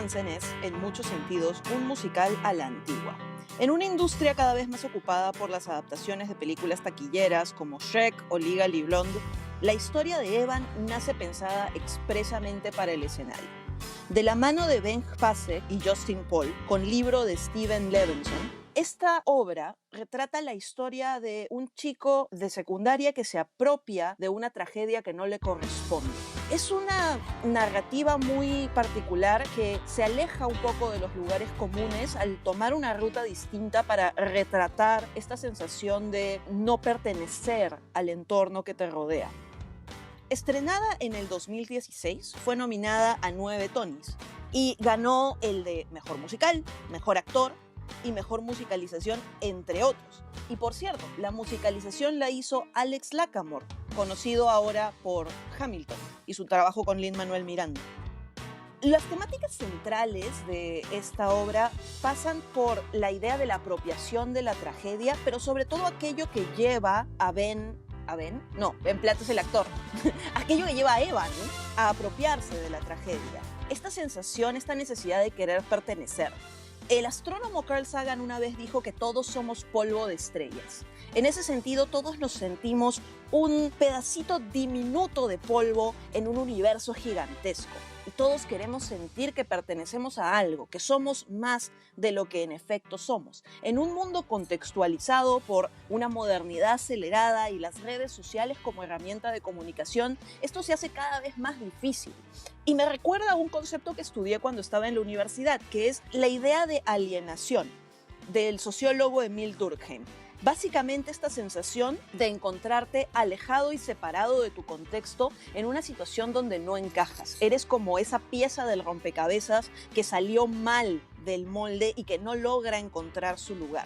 Hansen es, en muchos sentidos, un musical a la antigua. En una industria cada vez más ocupada por las adaptaciones de películas taquilleras como Shrek o Legally Blonde, la historia de Evan nace pensada expresamente para el escenario. De la mano de Ben Pasek y Justin Paul, con libro de Steven Levenson, esta obra retrata la historia de un chico de secundaria que se apropia de una tragedia que no le corresponde. Es una narrativa muy particular que se aleja un poco de los lugares comunes al tomar una ruta distinta para retratar esta sensación de no pertenecer al entorno que te rodea. Estrenada en el 2016, fue nominada a 9 Tonys y ganó el de Mejor Musical, Mejor Actor y Mejor Musicalización, entre otros. Y por cierto, la musicalización la hizo Alex Lacamoire, conocido ahora por Hamilton y su trabajo con Lin-Manuel Miranda. Las temáticas centrales de esta obra pasan por la idea de la apropiación de la tragedia, pero sobre todo aquello que lleva a Ben Platt es el actor, aquello que lleva a Evan a apropiarse de la tragedia. Esta sensación, esta necesidad de querer pertenecer. El astrónomo Carl Sagan una vez dijo que todos somos polvo de estrellas. En ese sentido, todos nos sentimos un pedacito diminuto de polvo en un universo gigantesco. Y todos queremos sentir que pertenecemos a algo, que somos más de lo que en efecto somos. En un mundo contextualizado por una modernidad acelerada y las redes sociales como herramienta de comunicación, esto se hace cada vez más difícil. Y me recuerda a un concepto que estudié cuando estaba en la universidad, que es la idea de alienación, del sociólogo Emil Durkheim. Básicamente esta sensación de encontrarte alejado y separado de tu contexto en una situación donde no encajas. Eres como esa pieza del rompecabezas que salió mal del molde y que no logra encontrar su lugar.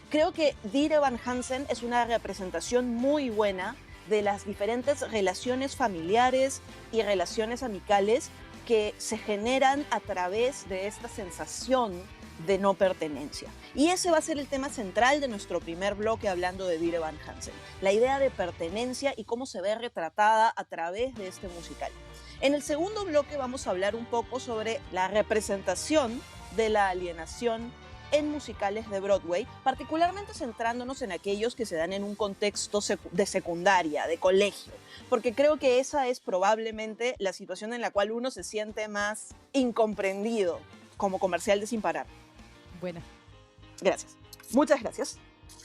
Creo que Dear Evan Hansen es una representación muy buena de las diferentes relaciones familiares y relaciones amicales que se generan a través de esta sensación de no pertenencia. Y ese va a ser el tema central de nuestro primer bloque hablando de Dear Evan Hansen, la idea de pertenencia y cómo se ve retratada a través de este musical. En el segundo bloque vamos a hablar un poco sobre la representación de la alienación en musicales de Broadway, particularmente centrándonos en aquellos que se dan en un contexto de secundaria, de colegio, porque creo que esa es probablemente la situación en la cual uno se siente más incomprendido, como comercial de Sin Parar. Buena. Gracias. Muchas gracias.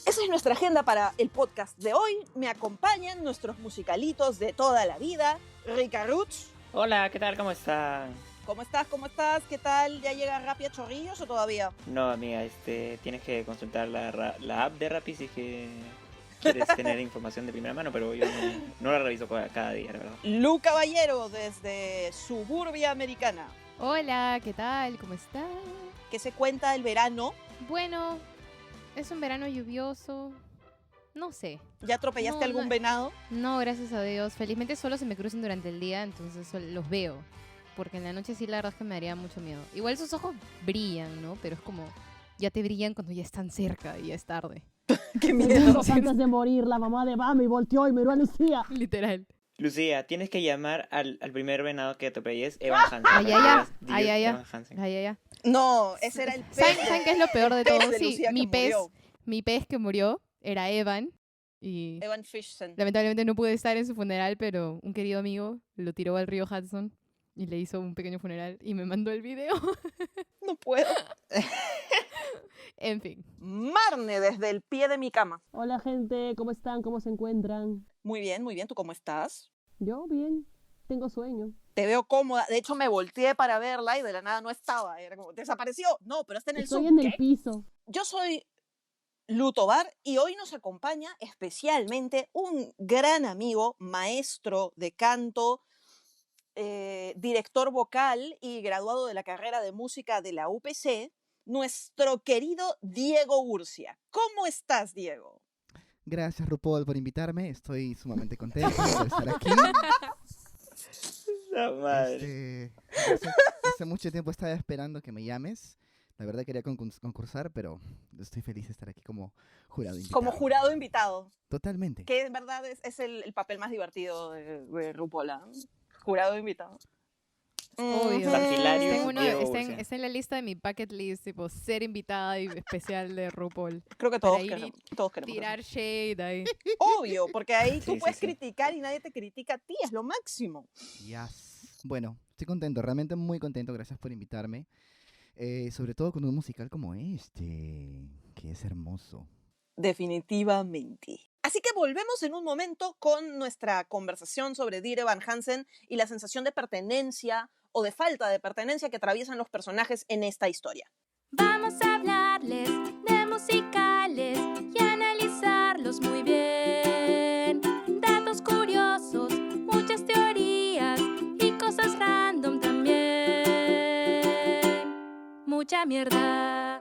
Esa es nuestra agenda para el podcast de hoy. Me acompañan nuestros musicalitos de toda la vida. Rica Ruch. Hola, ¿qué tal? ¿Cómo están? ¿Cómo estás? ¿Cómo estás? ¿Qué tal? ¿Ya llega Rappi a Chorrillos o todavía? No, amiga, tienes que consultar la app de Rappi si es que quieres tener información de primera mano, pero yo no la reviso cada día, la verdad. Lu Caballero, desde Suburbia Americana. Hola, ¿qué tal? ¿Cómo estás? ¿Qué se cuenta el verano? Bueno, es un verano lluvioso. No sé. ¿Ya atropellaste algún venado? No, gracias a Dios. Felizmente solo se me cruzan durante el día, entonces los veo. Porque en la noche sí la verdad es que me daría mucho miedo. Igual sus ojos brillan, ¿no? Pero es como, ya te brillan cuando ya están cerca y ya es tarde. ¡Qué miedo! Antes de morir, la mamá de Bambi volteó y miró a Lucía. Literal. Lucía, tienes que llamar al primer venado que atropelles, Evan Hansen. Evan Hansen. No, ese era el pez. ¿Saben qué es lo peor de todo? Sí, Lucía mi pez que murió era Evan. Y Evan Fishson. Lamentablemente no pude estar en su funeral, pero un querido amigo lo tiró al río Hudson y le hizo un pequeño funeral y me mandó el video. No puedo. En fin. Marne, desde el pie de mi cama. Hola gente, ¿cómo están? ¿Cómo se encuentran? Muy bien, muy bien. ¿Tú cómo estás? Yo bien, tengo sueño. Te veo cómoda. De hecho, me volteé para verla y de la nada no estaba. Era como, ¿desapareció? No, pero está en el Estoy Zoom. en el piso. Yo soy Lu Tobar y hoy nos acompaña especialmente un gran amigo, maestro de canto, director vocal y graduado de la carrera de música de la UPC, nuestro querido Diego Urcia. ¿Cómo estás, Diego? Gracias, RuPaul, por invitarme. Estoy sumamente contento de estar aquí. La madre. Hace mucho tiempo estaba esperando que me llames. La verdad quería concursar, pero estoy feliz de estar aquí como jurado invitado. Como jurado invitado. Totalmente. Que en verdad es el papel más divertido de RuPaul, ¿eh? Jurado invitado. Obvio. Ujú. Hilario, Está en, uno- Diego está en- Urcia. está en la lista de mi bucket list, tipo, ser invitada y especial de RuPaul. Creo que Para todos ir y queremos, todos queremos eso. tirar shade ahí. Obvio, porque ahí tú Sí, puedes sí. criticar y nadie te critica a ti, es lo máximo. Yes. Bueno, estoy contento, realmente muy contento. Gracias por invitarme. Sobre todo con un musical como este, que es hermoso. Definitivamente. Así que volvemos en un momento con nuestra conversación sobre Dear Evan Hansen y la sensación de pertenencia o de falta de pertenencia que atraviesan los personajes en esta historia. Vamos a hablarles de musicales y analizarlos muy bien. Datos curiosos, muchas teorías y cosas random también. Mucha mierda.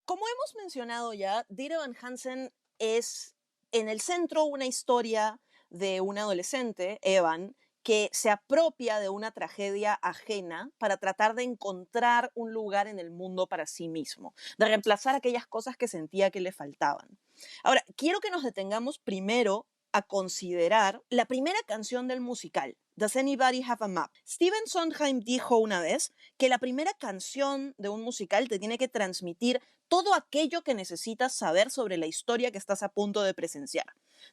Como hemos mencionado ya, Dear Evan Hansen es en el centro una historia de un adolescente, Evan, que se apropia de una tragedia ajena para tratar de encontrar un lugar en el mundo para sí mismo, de reemplazar aquellas cosas que sentía que le faltaban. Ahora, quiero que nos detengamos primero a considerar la primera canción del musical, Does Anybody Have a Map? Stephen Sondheim dijo una vez que la primera canción de un musical te tiene que transmitir todo aquello que necesitas saber sobre la historia que estás a punto de presenciar.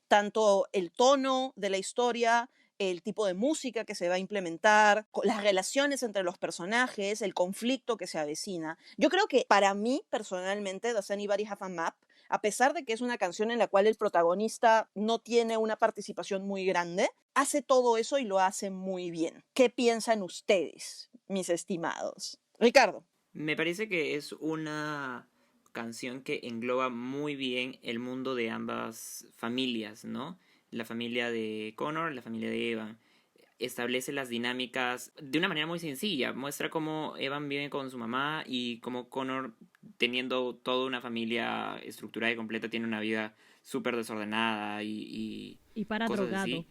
Tanto el tono de la historia, el tipo de música que se va a implementar, las relaciones entre los personajes, el conflicto que se avecina. Yo creo que para mí, personalmente, Does Anybody Have a Map, a pesar de que es una canción en la cual el protagonista no tiene una participación muy grande, hace todo eso y lo hace muy bien. ¿Qué piensan ustedes, mis estimados? Ricardo. Me parece que es una canción que engloba muy bien el mundo de ambas familias, ¿no? La familia de Connor, la familia de Evan. Establece las dinámicas de una manera muy sencilla. Muestra cómo Evan vive con su mamá y cómo Connor, teniendo toda una familia estructurada y completa, tiene una vida súper desordenada y Y para cosas drogado. así.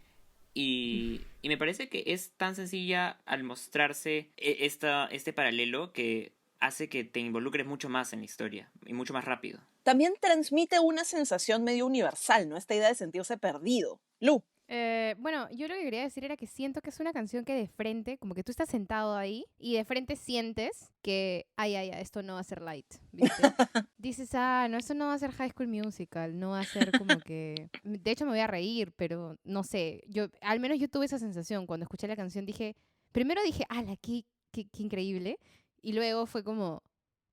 Y me parece que es tan sencilla al mostrarse este paralelo que hace que te involucres mucho más en la historia y mucho más rápido. También transmite una sensación medio universal, ¿no? Esta idea de sentirse perdido. Lu. Bueno, yo lo que quería decir era que siento que es una canción que de frente, como que tú estás sentado ahí y de frente sientes que, esto no va a ser light, ¿viste? Dices, no, esto no va a ser High School Musical, no va a ser como que... De hecho me voy a reír, pero no sé, al menos yo tuve esa sensación cuando escuché la canción, primero dije, ¡ala, qué increíble! Y luego fue como,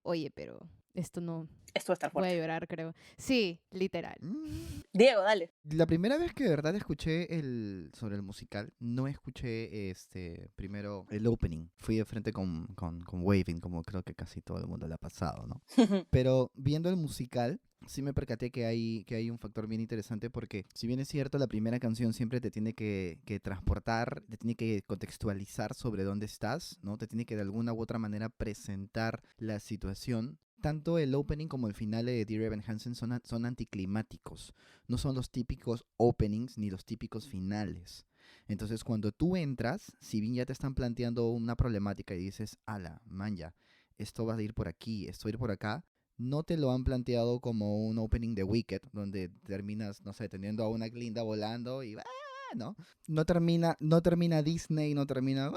oye, pero esto no... Esto va a estar Voy a fuerte. llorar, creo. Sí, literal. Diego, dale. La primera vez que de verdad escuché sobre el musical, no escuché primero el opening. Fui de frente con Waving, como creo que casi todo el mundo le ha pasado, ¿no? Pero viendo el musical, sí me percaté que hay un factor bien interesante porque, si bien es cierto, la primera canción siempre te tiene que transportar, te tiene que contextualizar sobre dónde estás, ¿no? Te tiene que de alguna u otra manera presentar la situación. Tanto el opening como el final de Dear Evan Hansen son anticlimáticos. No son los típicos openings ni los típicos finales. Entonces, cuando tú entras, si bien ya te están planteando una problemática y dices, ala, manja, esto va a ir por aquí, esto va a ir por acá, no te lo han planteado como un opening de Wicked, donde terminas, no sé, teniendo a una Glinda volando y ¿no? No termina Disney, no termina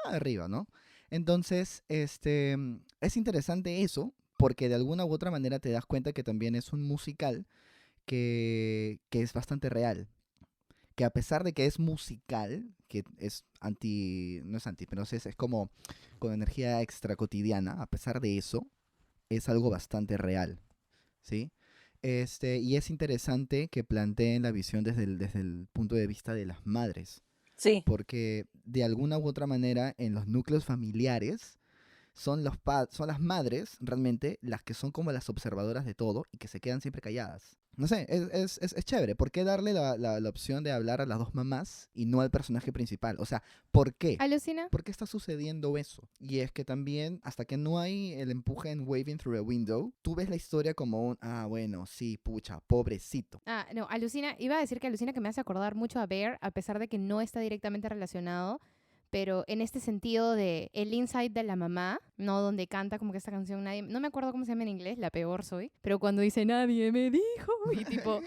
arriba, ¿no? Entonces, es interesante eso, porque de alguna u otra manera te das cuenta que también es un musical que es bastante real. Que a pesar de que es musical, que es no es anti, pero es como con energía extra cotidiana, a pesar de eso, es algo bastante real, ¿sí? Y es interesante que planteen la visión desde el punto de vista de las madres. Sí. Porque de alguna u otra manera en los núcleos familiares son las madres realmente las que son como las observadoras de todo y que se quedan siempre calladas. No sé, es chévere. ¿Por qué darle la opción de hablar a las dos mamás y no al personaje principal? O sea, ¿por qué? ¿Alucina? ¿Por qué está sucediendo eso? Y es que también, hasta que no hay el empuje en Waving Through a Window, tú ves la historia como bueno, sí, pucha, pobrecito. No, alucina. Iba a decir que alucina que me hace acordar mucho a Bear, a pesar de que no está directamente relacionado. pero en este sentido de el insight de la mamá, ¿no? Donde canta como que esta canción, nadie, no me acuerdo cómo se llama en inglés, la peor soy, pero cuando dice nadie me dijo, y tipo,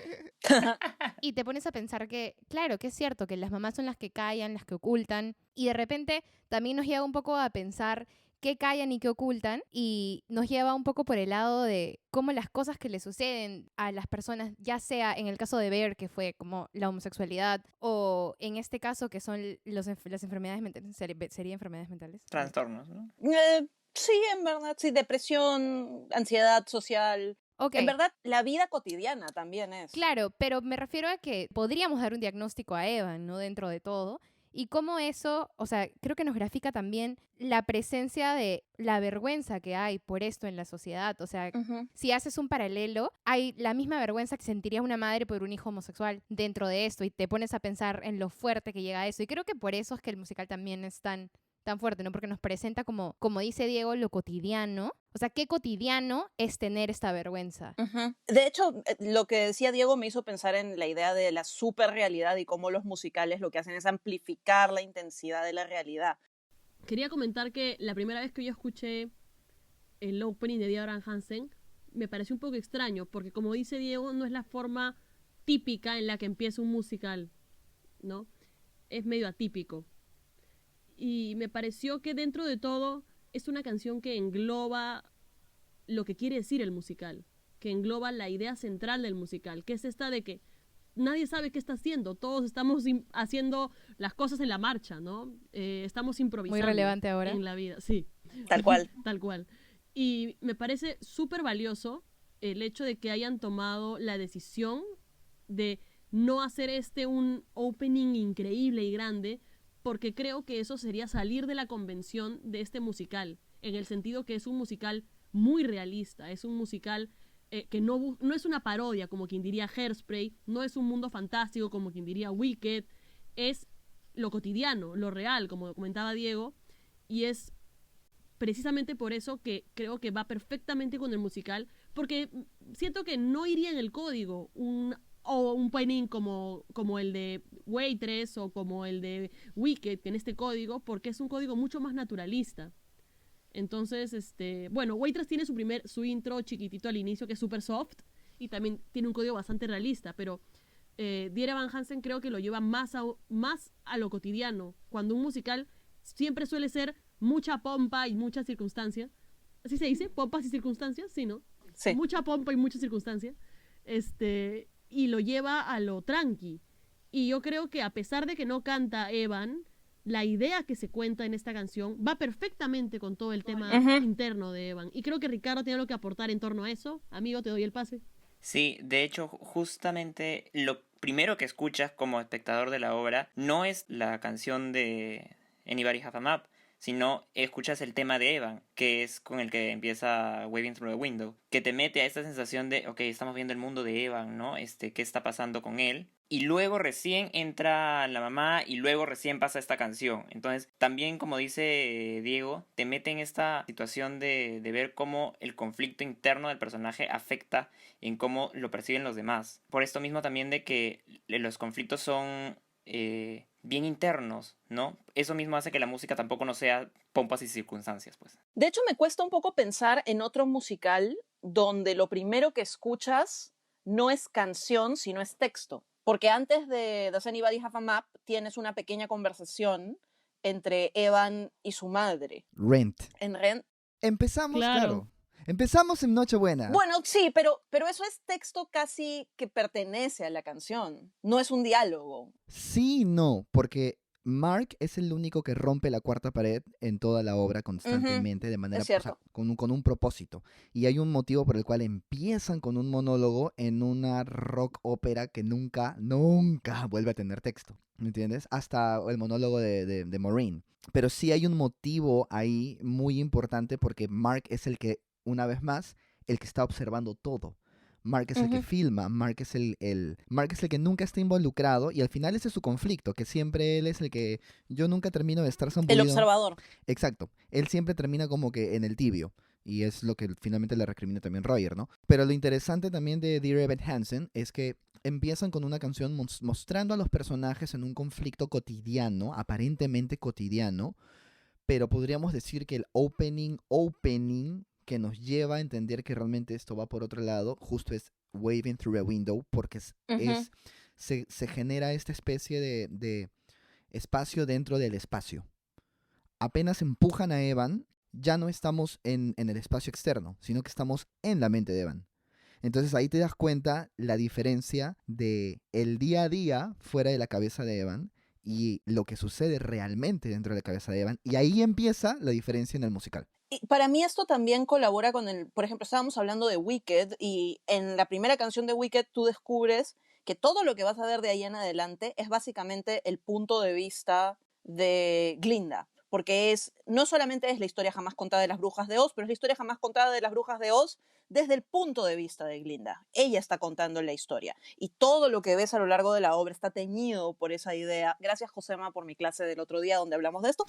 y te pones a pensar que, claro, que es cierto que las mamás son las que callan, las que ocultan, y de repente también nos lleva un poco a pensar qué callan y qué ocultan, y nos lleva un poco por el lado de cómo las cosas que le suceden a las personas, ya sea en el caso de Bear, que fue como la homosexualidad, o en este caso que son las enfermedades mentales, ¿sería enfermedades mentales? Trastornos, ¿no? Sí, en verdad, sí, depresión, ansiedad social. Ok. En verdad, la vida cotidiana también es. Claro, pero me refiero a que podríamos dar un diagnóstico a Evan, ¿no? Dentro de todo. Y cómo eso, o sea, creo que nos grafica también la presencia de la vergüenza que hay por esto en la sociedad. O sea, Ujú. si haces un paralelo, hay la misma vergüenza que sentiría una madre por un hijo homosexual dentro de esto y te pones a pensar en lo fuerte que llega a eso. Y creo que por eso es que el musical también es tan fuerte, ¿no? Porque nos presenta como dice Diego, lo cotidiano. O sea, qué cotidiano es tener esta vergüenza. Ujú. De hecho, lo que decía Diego me hizo pensar en la idea de la superrealidad y cómo los musicales lo que hacen es amplificar la intensidad de la realidad. Quería comentar que la primera vez que yo escuché el opening de Diego Aran Hansen me pareció un poco extraño, porque como dice Diego, no es la forma típica en la que empieza un musical, ¿no? Es medio atípico. Y me pareció que dentro de todo es una canción que engloba lo que quiere decir el musical, que engloba la idea central del musical, que es esta de que nadie sabe qué está haciendo, todos estamos haciendo las cosas en la marcha, ¿no? Estamos improvisando. Muy relevante ahora. En la vida, sí. Tal cual. Tal cual. Y me parece súper valioso el hecho de que hayan tomado la decisión de no hacer un opening increíble y grande, porque creo que eso sería salir de la convención de este musical, en el sentido que es un musical muy realista, es un musical que no es una parodia como quien diría Hairspray, no es un mundo fantástico como quien diría Wicked, es lo cotidiano, lo real, como comentaba Diego, y es precisamente por eso que creo que va perfectamente con el musical, porque siento que no iría en el código un opening como el de Waitress o como el de Wicked, que en este código, porque es un código mucho más naturalista. Entonces, bueno, Waitress tiene su intro chiquitito al inicio, que es súper soft, y también tiene un código bastante realista, pero Dear Evan Hansen creo que lo lleva más a lo cotidiano, cuando un musical siempre suele ser mucha pompa y mucha circunstancia. ¿Así se dice? ¿Pompas y circunstancias? Sí, ¿no? Sí. Mucha pompa y mucha circunstancia. Y lo lleva a lo tranqui. Y yo creo que a pesar de que no canta Evan, la idea que se cuenta en esta canción va perfectamente con todo el tema interno de Evan. Y creo que Ricardo tiene algo que aportar en torno a eso. Amigo, te doy el pase. Sí, de hecho, justamente lo primero que escuchas como espectador de la obra no es la canción de Anybody Have a Map, sino escuchas el tema de Evan, que es con el que empieza Waving Through the Window, que te mete a esta sensación de, ok, estamos viendo el mundo de Evan, ¿no? ¿Qué está pasando con él? Y luego recién entra la mamá y luego recién pasa esta canción. Entonces, también, como dice Diego, te mete en esta situación de ver cómo el conflicto interno del personaje afecta en cómo lo perciben los demás. Por esto mismo también de que los conflictos son bien internos, ¿no? Eso mismo hace que la música tampoco no sea pompas y circunstancias, pues. De hecho, me cuesta un poco pensar en otro musical donde lo primero que escuchas no es canción, sino es texto. Porque antes de Does Anybody Have a Map tienes una pequeña conversación entre Evan y su madre. Rent. En Rent. Empezamos, Claro. claro. Empezamos en Nochebuena. Bueno, sí, pero eso es texto casi que pertenece a la canción. No es un diálogo. Sí y no, porque Mark es el único que rompe la cuarta pared en toda la obra constantemente, de manera, es cierto. con un propósito. Y hay un motivo por el cual empiezan con un monólogo en una rock ópera que nunca vuelve a tener texto. ¿Me entiendes? Hasta el monólogo de Maureen. Pero sí hay un motivo ahí muy importante porque Mark es el que, una vez más, el que está observando todo. Mark es el que filma, Mark es el que nunca está involucrado y al final ese es su conflicto, que siempre él es el que yo nunca termino de estar zambulido. El observador. Exacto, él siempre termina como que en el tibio y es lo que finalmente le recrimina también Roger, ¿no? Pero lo interesante también de Dear Evan Hansen es que empiezan con una canción mostrando a los personajes en un conflicto cotidiano, aparentemente cotidiano, pero podríamos decir que el opening que nos lleva a entender que realmente esto va por otro lado, justo es Waving Through a Window, porque se genera esta especie de espacio dentro del espacio. Apenas empujan a Evan, ya no estamos en el espacio externo, sino que estamos en la mente de Evan. Entonces ahí te das cuenta la diferencia de el día a día fuera de la cabeza de Evan y lo que sucede realmente dentro de la cabeza de Evan. Y ahí empieza la diferencia en el musical. Y para mí esto también colabora con por ejemplo, estábamos hablando de Wicked y en la primera canción de Wicked tú descubres que todo lo que vas a ver de ahí en adelante es básicamente el punto de vista de Glinda. Porque no solamente es la historia jamás contada de las brujas de Oz, pero es la historia jamás contada de las brujas de Oz desde el punto de vista de Glinda. Ella está contando la historia. Y todo lo que ves a lo largo de la obra está teñido por esa idea. Gracias, Josema, por mi clase del otro día donde hablamos de esto.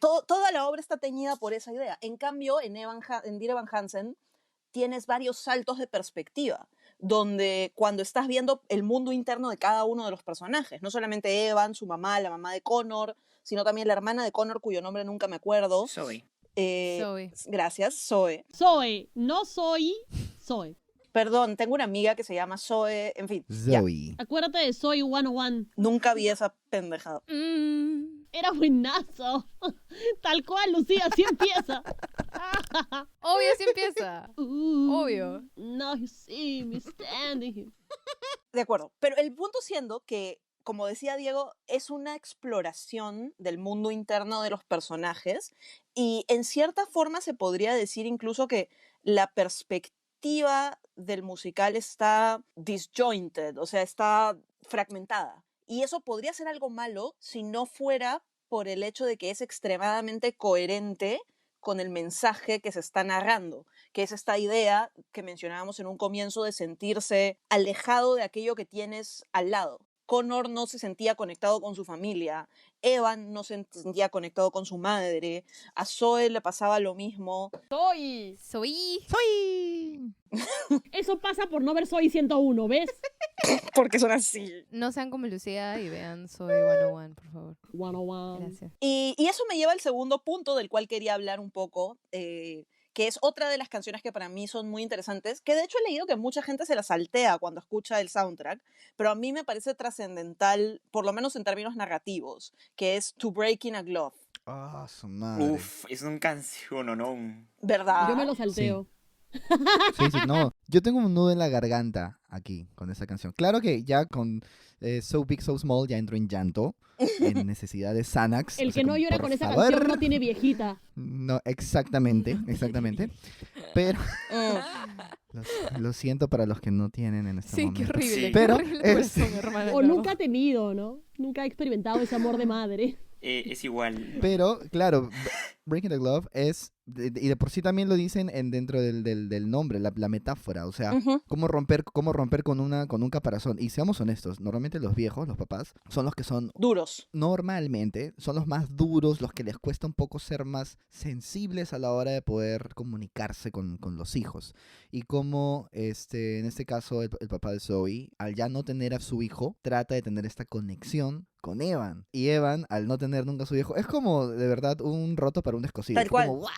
Toda la obra está teñida por esa idea. En cambio, en Dear Evan Hansen tienes varios saltos de perspectiva, donde cuando estás viendo el mundo interno de cada uno de los personajes, no solamente Evan, su mamá, la mamá de Connor, sino también la hermana de Connor, cuyo nombre nunca me acuerdo. Zoe. Zoe. Gracias, Zoe. Zoe, no soy Zoe. Perdón, tengo una amiga que se llama Zoe, en fin. Ya. Zoe. Acuérdate de Zoe 101. Nunca vi esa pendejada. Era buenazo. Tal cual, Lucía, así empieza. Obvio, sí empieza. Obvio. Now you see me standing here. De acuerdo, pero el punto siendo que, como decía Diego, es una exploración del mundo interno de los personajes y en cierta forma se podría decir incluso que la perspectiva del musical está disjointed, o sea, está fragmentada. Y eso podría ser algo malo si no fuera por el hecho de que es extremadamente coherente con el mensaje que se está narrando, que es esta idea que mencionábamos en un comienzo de sentirse alejado de aquello que tienes al lado. Connor no se sentía conectado con su familia, Evan no se sentía conectado con su madre, a Zoe le pasaba lo mismo. Zoe. Soy. Eso pasa por no ver Zoe 101, ¿ves? Porque son así. No sean como Lucía y vean Soy 101, por favor. 101. Gracias. Y eso me lleva al segundo punto del cual quería hablar un poco, que es otra de las canciones que para mí son muy interesantes, que de hecho he leído que mucha gente se la saltea cuando escucha el soundtrack, pero a mí me parece trascendental, por lo menos en términos narrativos, que es To Breaking a Glove. Ah, su madre. Uf, es un canción, ¿no? ¿Verdad? Yo me lo salteo. Sí, no. Yo tengo un nudo en la garganta aquí con esa canción. Claro que ya con So Big, So Small ya entro en llanto, en necesidad de Xanax. El o sea, que no como, llora por con esa favor. canción no tiene viejita. No, exactamente. Pero lo siento para los que no tienen en este Sí, momento. qué horrible. Sí. Pero, qué horrible corazón, hermana, O no. nunca ha tenido, ¿no? Nunca ha experimentado ese amor de madre. Es igual. Pero, claro, Breaking the Glove es, y de por sí también lo dicen dentro del nombre, la metáfora, o sea, Ujú. cómo romper con un caparazón. Y seamos honestos, normalmente los viejos, los papás, son los que son, Duros. normalmente, son los más duros, los que les cuesta un poco ser más sensibles a la hora de poder comunicarse con los hijos. Y como, en este caso, el papá de Zoe, al ya no tener a su hijo, trata de tener esta conexión con Evan. Y Evan, al no tener nunca a su hijo, es como, de verdad, un roto para un descosido. Tal Fue cual. como, ¡guau!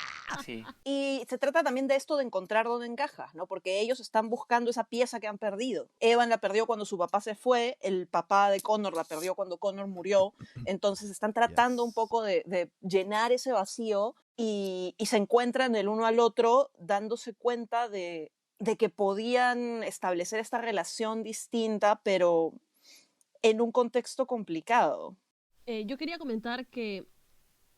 Sí. Y se trata también de esto de encontrar dónde encajas, ¿no? Porque ellos están buscando esa pieza que han perdido. Evan la perdió cuando su papá se fue, el papá de Connor la perdió cuando Connor murió, entonces están tratando un poco de llenar ese vacío y se encuentran el uno al otro dándose cuenta de que podían establecer esta relación distinta, pero en un contexto complicado. Yo quería comentar que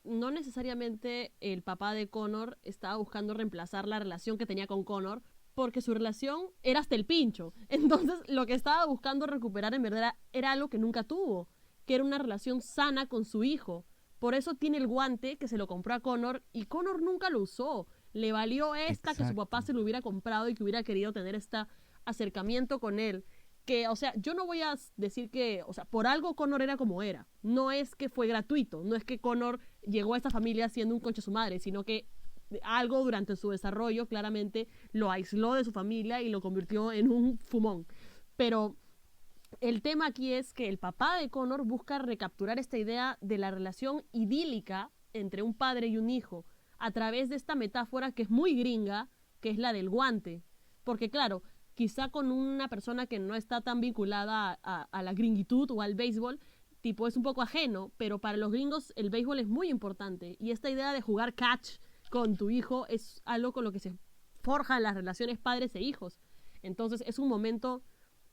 no necesariamente el papá de Connor estaba buscando reemplazar la relación que tenía con Connor, porque su relación era hasta el pincho. Entonces, lo que estaba buscando recuperar en verdad era algo que nunca tuvo, que era una relación sana con su hijo. Por eso tiene el guante que se lo compró a Connor y Connor nunca lo usó. Le valió esta que su papá se lo hubiera comprado y que hubiera querido tener este acercamiento con él. Que, o sea, yo no voy a decir que, o sea, por algo Connor era como era. No es que fue gratuito, no es que Connor llegó a esta familia siendo un concha su madre, sino que algo durante su desarrollo claramente lo aisló de su familia y lo convirtió en un fumón. Pero el tema aquí es que el papá de Connor busca recapturar esta idea de la relación idílica entre un padre y un hijo a través de esta metáfora que es muy gringa, que es la del guante. Porque claro, quizá con una persona que no está tan vinculada a la gringitud o al béisbol, tipo es un poco ajeno, pero para los gringos el béisbol es muy importante. Y esta idea de jugar catch con tu hijo es algo con lo que se forjan las relaciones padres e hijos. Entonces es un momento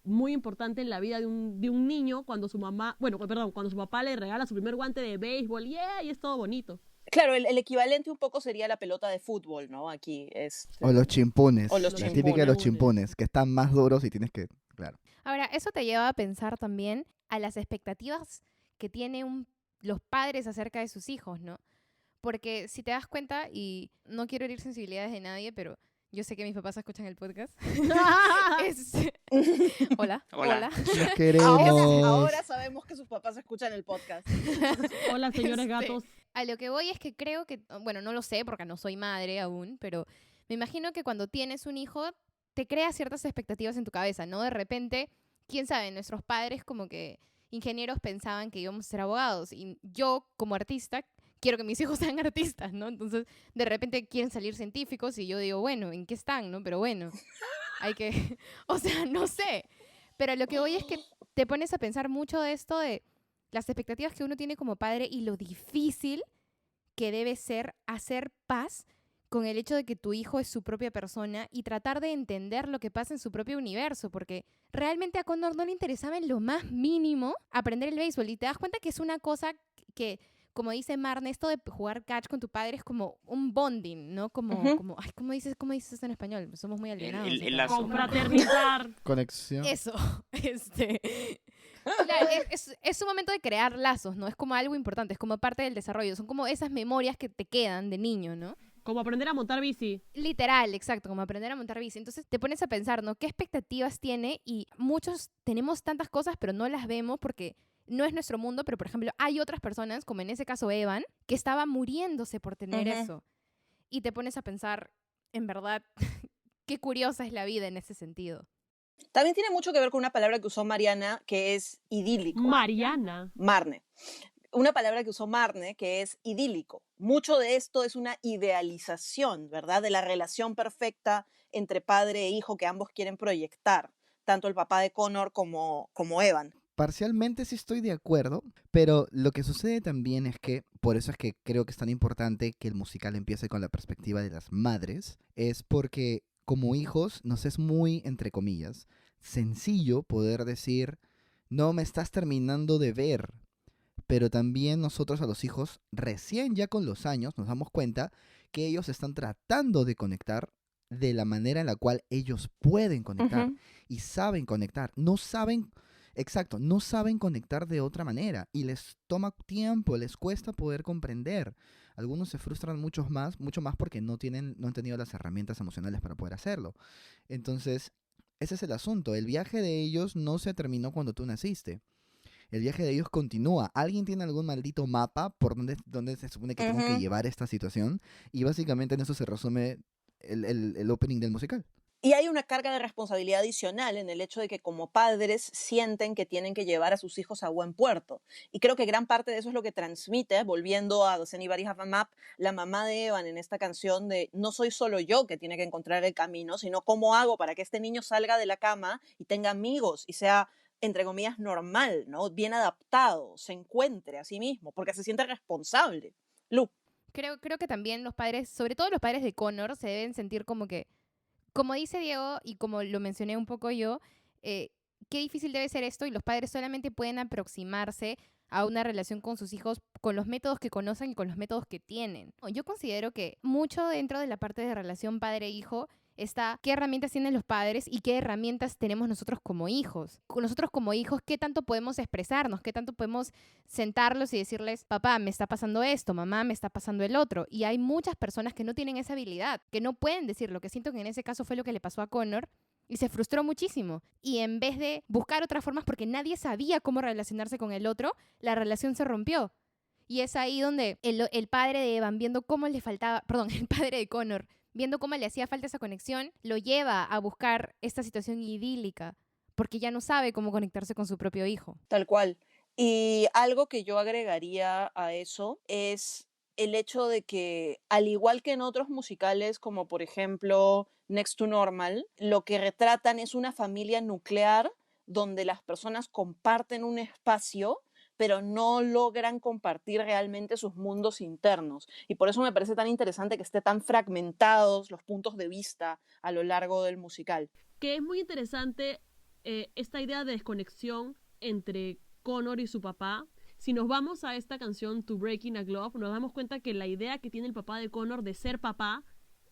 muy importante en la vida de un niño cuando su mamá, cuando su papá le regala su primer guante de béisbol, y es todo bonito. Claro, el equivalente un poco sería la pelota de fútbol, ¿no? Aquí es... O los chimpunes. O los La típica de los chimpunes. chimpunes, que están más duros y tienes que... Claro. Ahora, eso te lleva a pensar también a las expectativas que tienen los padres acerca de sus hijos, ¿no? Porque si te das cuenta, y no quiero herir sensibilidades de nadie, pero yo sé que mis papás escuchan el podcast. Hola. Hola. Los queremos. Ahora sabemos que sus papás escuchan el podcast. Hola, señores gatos. A lo que voy es que creo que, bueno, no lo sé porque no soy madre aún, pero me imagino que cuando tienes un hijo te crea ciertas expectativas en tu cabeza, ¿no? De repente, quién sabe, nuestros padres como que ingenieros pensaban que íbamos a ser abogados y yo como artista quiero que mis hijos sean artistas, ¿no? Entonces, de repente quieren salir científicos y yo digo, bueno, ¿en qué están, no? Pero bueno, hay que, o sea, no sé. Pero lo que voy es que te pones a pensar mucho de esto de las expectativas que uno tiene como padre y lo difícil que debe ser hacer paz con el hecho de que tu hijo es su propia persona y tratar de entender lo que pasa en su propio universo, porque realmente a Connor no le interesaba en lo más mínimo aprender el béisbol y te das cuenta que es una cosa que como dice Marne, esto de jugar catch con tu padre es como un bonding, ¿no? Como ay, ¿cómo dices esto en español? Somos muy alienados. El lazo. Confraternizar. Conexión. Eso, Claro, es un momento de crear lazos, ¿no? Es como algo importante, es como parte del desarrollo. Son como esas memorias que te quedan de niño, ¿no? Como aprender a montar bici. Literal, exacto, como aprender a montar bici. Entonces te pones a pensar, ¿no? ¿Qué expectativas tiene? Y muchos tenemos tantas cosas, pero no las vemos porque no es nuestro mundo. Pero, por ejemplo, hay otras personas, como en ese caso Evan, que estaba muriéndose por tener eso. Y te pones a pensar, en verdad, qué curiosa es la vida en ese sentido. También tiene mucho que ver con una palabra que usó Mariana, que es idílico. Mariana. Marne. Una palabra que usó Marne, que es idílico. Mucho de esto es una idealización, ¿verdad? De la relación perfecta entre padre e hijo que ambos quieren proyectar, tanto el papá de Connor como Evan. Parcialmente sí estoy de acuerdo, pero lo que sucede también es que, por eso es que creo que es tan importante que el musical empiece con la perspectiva de las madres, es porque como hijos nos es muy, entre comillas, sencillo poder decir, no me estás terminando de ver, pero también nosotros a los hijos, recién ya con los años, nos damos cuenta que ellos están tratando de conectar de la manera en la cual ellos pueden conectar y saben conectar. No saben conectar de otra manera y les toma tiempo, les cuesta poder comprender. Algunos se frustran mucho más porque no han tenido las herramientas emocionales para poder hacerlo. Entonces, ese es el asunto. El viaje de ellos no se terminó cuando tú naciste. El viaje de ellos continúa. ¿Alguien tiene algún maldito mapa por donde se supone que tengo que llevar esta situación? Y básicamente en eso se resume el opening del musical. Y hay una carga de responsabilidad adicional en el hecho de que como padres sienten que tienen que llevar a sus hijos a buen puerto. Y creo que gran parte de eso es lo que transmite, volviendo a Does Anybody Have a Map, la mamá de Evan en esta canción de no soy solo yo que tiene que encontrar el camino, sino cómo hago para que este niño salga de la cama y tenga amigos y sea, entre comillas, normal, ¿no? Bien adaptado, se encuentre a sí mismo, porque se siente responsable. Lu. Creo que también los padres, sobre todo los padres de Connor, se deben sentir como que, como dice Diego y como lo mencioné un poco yo, qué difícil debe ser esto y los padres solamente pueden aproximarse a una relación con sus hijos con los métodos que conocen y con los métodos que tienen. Yo considero que mucho dentro de la parte de relación padre-hijo está qué herramientas tienen los padres y qué herramientas tenemos nosotros como hijos. Nosotros como hijos, ¿qué tanto podemos expresarnos? ¿Qué tanto podemos sentarlos y decirles, papá, me está pasando esto, mamá, me está pasando el otro? Y hay muchas personas que no tienen esa habilidad, que no pueden decirlo, que siento que en ese caso fue lo que le pasó a Connor y se frustró muchísimo. Y en vez de buscar otras formas porque nadie sabía cómo relacionarse con el otro, la relación se rompió. Y es ahí donde el padre de Evan, viendo cómo le faltaba, perdón, el padre de Connor, viendo cómo le hacía falta esa conexión, lo lleva a buscar esta situación idílica, porque ya no sabe cómo conectarse con su propio hijo. Tal cual. Y algo que yo agregaría a eso es el hecho de que, al igual que en otros musicales, como por ejemplo Next to Normal, lo que retratan es una familia nuclear donde las personas comparten un espacio, pero no logran compartir realmente sus mundos internos. Y por eso me parece tan interesante que esté tan fragmentados los puntos de vista a lo largo del musical. Que es muy interesante esta idea de desconexión entre Connor y su papá. Si nos vamos a esta canción To Breaking a Glove, nos damos cuenta que la idea que tiene el papá de Connor de ser papá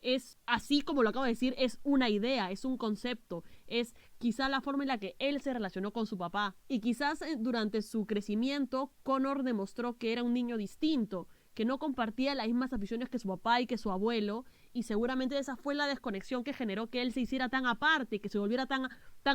es, así como lo acabo de decir, es una idea, es un concepto, es quizá la forma en la que él se relacionó con su papá. Y quizás durante su crecimiento, Connor demostró que era un niño distinto, que no compartía las mismas aficiones que su papá y que su abuelo, y seguramente esa fue la desconexión que generó que él se hiciera tan aparte, que se volviera tan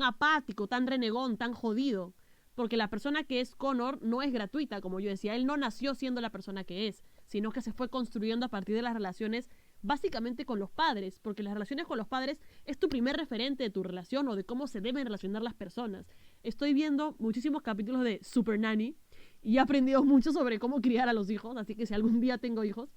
apático, tan renegón, tan jodido. Porque la persona que es Connor no es gratuita, como yo decía, él no nació siendo la persona que es, sino que se fue construyendo a partir de las relaciones básicamente con los padres, porque las relaciones con los padres es tu primer referente de tu relación o de cómo se deben relacionar las personas. Estoy viendo muchísimos capítulos de Super Nanny y he aprendido mucho sobre cómo criar a los hijos, así que si algún día tengo hijos,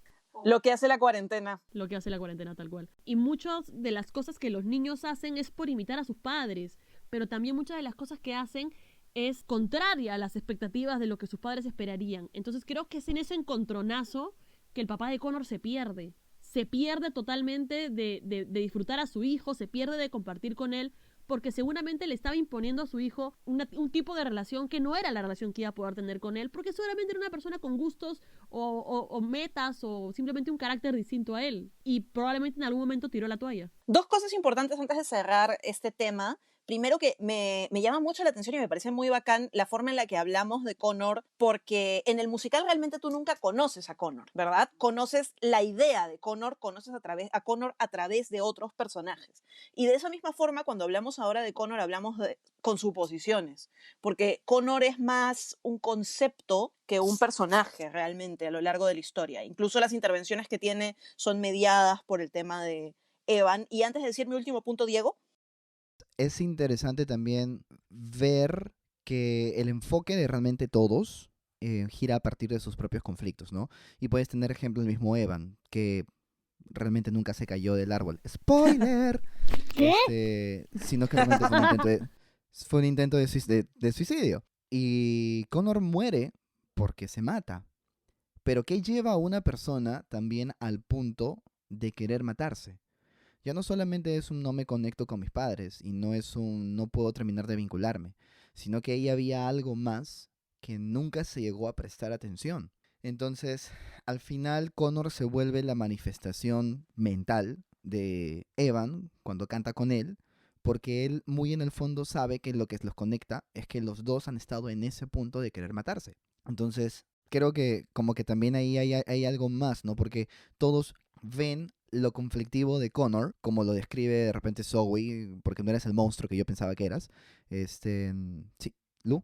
Lo que hace la cuarentena. lo que hace la cuarentena tal cual. Y muchas de las cosas que los niños hacen es por imitar a sus padres, pero también muchas de las cosas que hacen es contraria a las expectativas de lo que sus padres esperarían. Entonces creo que es en ese encontronazo que el papá de Connor se pierde. Se pierde totalmente de disfrutar a su hijo, se pierde de compartir con él, porque seguramente le estaba imponiendo a su hijo un tipo de relación que no era la relación que iba a poder tener con él, porque seguramente era una persona con gustos o metas o simplemente un carácter distinto a él. Y probablemente en algún momento tiró la toalla. Dos cosas importantes antes de cerrar este tema. Primero, que me llama mucho la atención y me parece muy bacán la forma en la que hablamos de Connor, porque en el musical realmente tú nunca conoces a Connor, ¿verdad? Conoces la idea de Connor, conoces a Connor a través de otros personajes. Y de esa misma forma, cuando hablamos ahora de Connor, hablamos con suposiciones, porque Connor es más un concepto que un personaje realmente a lo largo de la historia. Incluso las intervenciones que tiene son mediadas por el tema de Evan. Y antes de decir mi último punto, Diego. Es interesante también ver que el enfoque de realmente todos gira a partir de sus propios conflictos, ¿no? Y puedes tener ejemplo el mismo Evan, que realmente nunca se cayó del árbol. ¡Spoiler! Sino que realmente fue un intento de suicidio. Y Connor muere porque se mata. Pero ¿qué lleva a una persona también al punto de querer matarse? Ya no solamente es un no me conecto con mis padres y no es un no puedo terminar de vincularme, sino que ahí había algo más que nunca se llegó a prestar atención. Entonces, al final, Connor se vuelve la manifestación mental de Evan cuando canta con él, porque él muy en el fondo sabe que lo que los conecta es que los dos han estado en ese punto de querer matarse. Entonces, creo que como que también ahí hay algo más, ¿no? Porque todos ven lo conflictivo de Connor, como lo describe de repente Zoe, porque no eres el monstruo que yo pensaba que eras. Sí, Lu.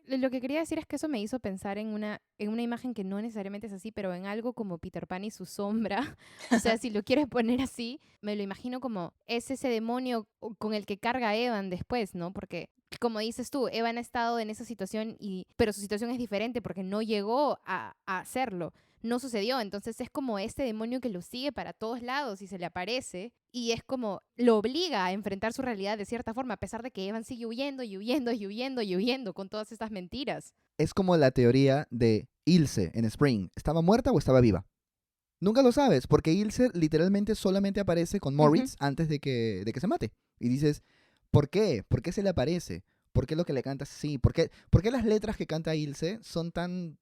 Lo que quería decir es que eso me hizo pensar en una imagen que no necesariamente es así, pero en algo como Peter Pan y su sombra. O sea, si lo quieres poner así, me lo imagino como es ese demonio con el que carga Evan después, ¿no? Porque, como dices tú, Evan ha estado en esa situación, pero su situación es diferente porque no llegó a hacerlo. No sucedió, entonces es como este demonio que lo sigue para todos lados y se le aparece y es como lo obliga a enfrentar su realidad de cierta forma, a pesar de que Evan sigue huyendo y huyendo y huyendo y huyendo con todas estas mentiras. Es como la teoría de Ilse en Spring. ¿Estaba muerta o estaba viva? Nunca lo sabes, porque Ilse literalmente solamente aparece con Moritz antes de que se mate. Y dices, ¿por qué? ¿Por qué se le aparece? ¿Por qué lo que le canta es así? ¿Por qué las letras que canta Ilse son tan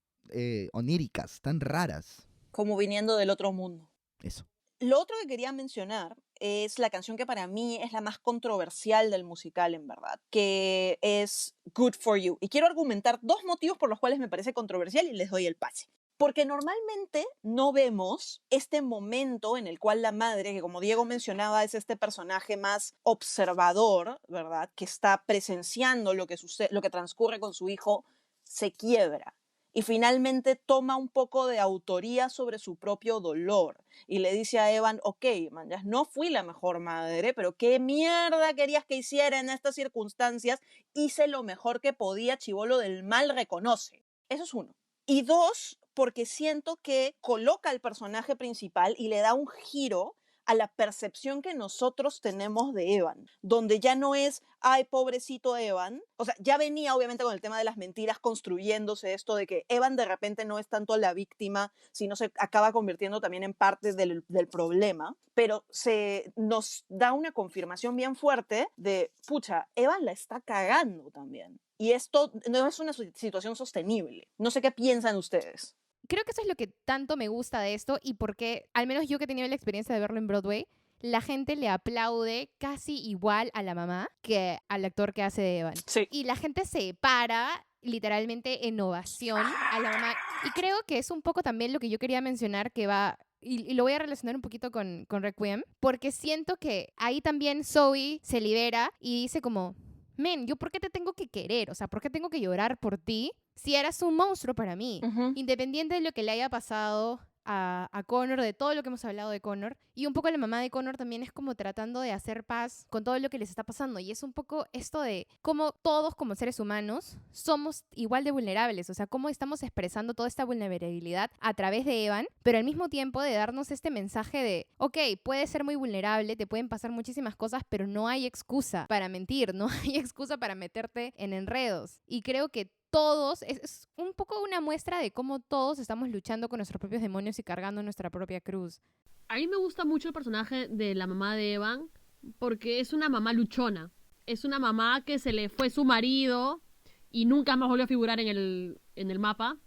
oníricas, tan raras? Como viniendo del otro mundo. Eso. Lo otro que quería mencionar es la canción que para mí es la más controversial del musical, en verdad, que es Good For You. Y quiero argumentar dos motivos por los cuales me parece controversial y les doy el pase. Porque normalmente no vemos este momento en el cual la madre, que como Diego mencionaba, es este personaje más observador, ¿verdad? Que está presenciando lo que transcurre con su hijo, se quiebra. y finalmente toma un poco de autoría sobre su propio dolor y le dice a Evan, ok, man, ya no fui la mejor madre, pero qué mierda querías que hiciera en estas circunstancias, hice lo mejor que podía, chibolo del mal reconoce. Eso es uno. Y dos, porque siento que coloca al personaje principal y le da un giro a la percepción que nosotros tenemos de Evan, donde ya no es, ay, pobrecito Evan, o sea, ya venía obviamente con el tema de las mentiras construyéndose esto de que Evan de repente no es tanto la víctima, sino se acaba convirtiendo también en parte del problema, pero se nos da una confirmación bien fuerte de, pucha, Evan la está cagando también. Y esto no es una situación sostenible. No sé qué piensan ustedes. Creo que eso es lo que tanto me gusta de esto y porque, al menos yo que he tenido la experiencia de verlo en Broadway, la gente le aplaude casi igual a la mamá que al actor que hace de Evan. Sí. Y la gente se para literalmente en ovación a la mamá. Y creo que es un poco también lo que yo quería mencionar que va... Y lo voy a relacionar un poquito con Requiem, porque siento que ahí también Zoe se libera y dice como, men, ¿yo por qué te tengo que querer? O sea, ¿por qué tengo que llorar por ti si eras un monstruo para mí? Independiente de lo que le haya pasado a Connor, de todo lo que hemos hablado de Connor, y un poco la mamá de Connor también es como tratando de hacer paz con todo lo que les está pasando, y es un poco esto de cómo todos como seres humanos somos igual de vulnerables, o sea, cómo estamos expresando toda esta vulnerabilidad a través de Evan, pero al mismo tiempo de darnos este mensaje de, ok, puedes ser muy vulnerable, te pueden pasar muchísimas cosas, pero no hay excusa para mentir, no hay excusa para meterte en enredos, y creo que todos, es un poco una muestra de cómo todos estamos luchando con nuestros propios demonios y cargando nuestra propia cruz. A mí me gusta mucho el personaje de la mamá de Evan porque es una mamá luchona. Es una mamá que se le fue su marido y nunca más volvió a figurar en el mapa.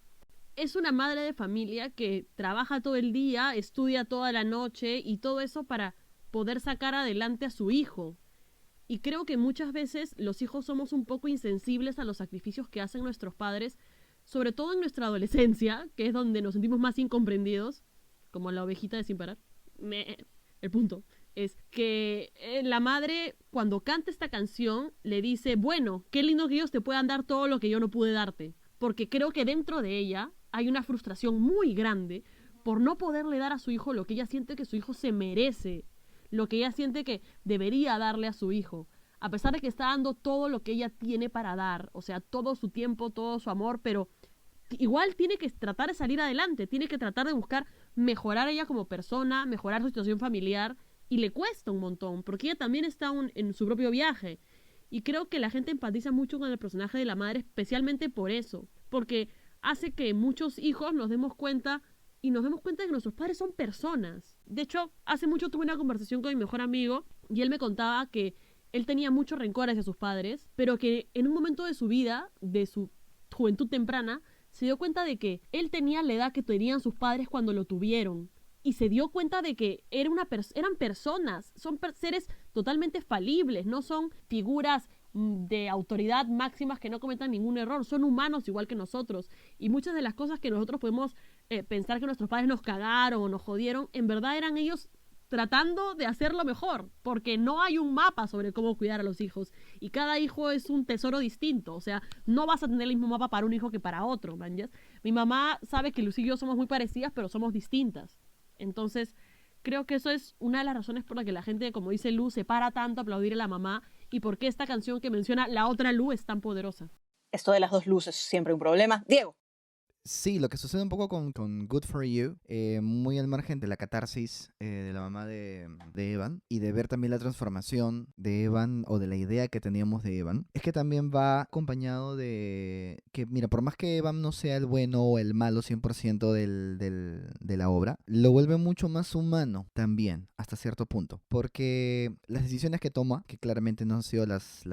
Es una madre de familia que trabaja todo el día, estudia toda la noche y todo eso para poder sacar adelante a su hijo. Y creo que muchas veces los hijos somos un poco insensibles a los sacrificios que hacen nuestros padres, sobre todo en nuestra adolescencia, que es donde nos sentimos más incomprendidos, como la ovejita de Sin Parar. El punto es que la madre, cuando canta esta canción, le dice, bueno, qué lindo que ellos te puedan dar todo lo que yo no pude darte. Porque creo que dentro de ella hay una frustración muy grande por no poderle dar a su hijo lo que ella siente que su hijo se merece, lo que ella siente que debería darle a su hijo, a pesar de que está dando todo lo que ella tiene para dar, o sea, todo su tiempo, todo su amor, pero igual tiene que tratar de salir adelante, tiene que tratar de buscar mejorar ella como persona, mejorar su situación familiar, y le cuesta un montón, porque ella también está en su propio viaje, y creo que la gente empatiza mucho con el personaje de la madre, especialmente por eso, porque hace que muchos hijos nos demos cuenta y nos damos cuenta de que nuestros padres son personas. De hecho, hace mucho tuve una conversación con mi mejor amigo y él me contaba que él tenía mucho rencor hacia sus padres, pero que en un momento de su vida, de su juventud temprana, se dio cuenta de que él tenía la edad que tenían sus padres cuando lo tuvieron. Y se dio cuenta de que eran personas, son seres totalmente falibles, no son figuras de autoridad máximas que no cometan ningún error, son humanos igual que nosotros. Y muchas de las cosas que nosotros podemos pensar que nuestros padres nos cagaron o nos jodieron, en verdad eran ellos tratando de hacerlo mejor, porque no hay un mapa sobre cómo cuidar a los hijos y cada hijo es un tesoro distinto, o sea, no vas a tener el mismo mapa para un hijo que para otro, ¿man? Mi mamá sabe que Lucy y yo somos muy parecidas, pero somos distintas, entonces creo que eso es una de las razones por la que la gente, como dice Lu, se para tanto a aplaudir a la mamá y por qué esta canción que menciona la otra Lu es tan poderosa. Esto de las dos luces es siempre un problema. Diego. Sí, lo que sucede un poco con Good For You, muy al margen de la catarsis de la mamá de Evan y de ver también la transformación de Evan o de la idea que teníamos de Evan, es que también va acompañado de que, mira, por más que Evan no sea el bueno o el malo 100% de la obra, lo vuelve mucho más humano también, hasta cierto punto, porque las decisiones que toma, que claramente no han sido las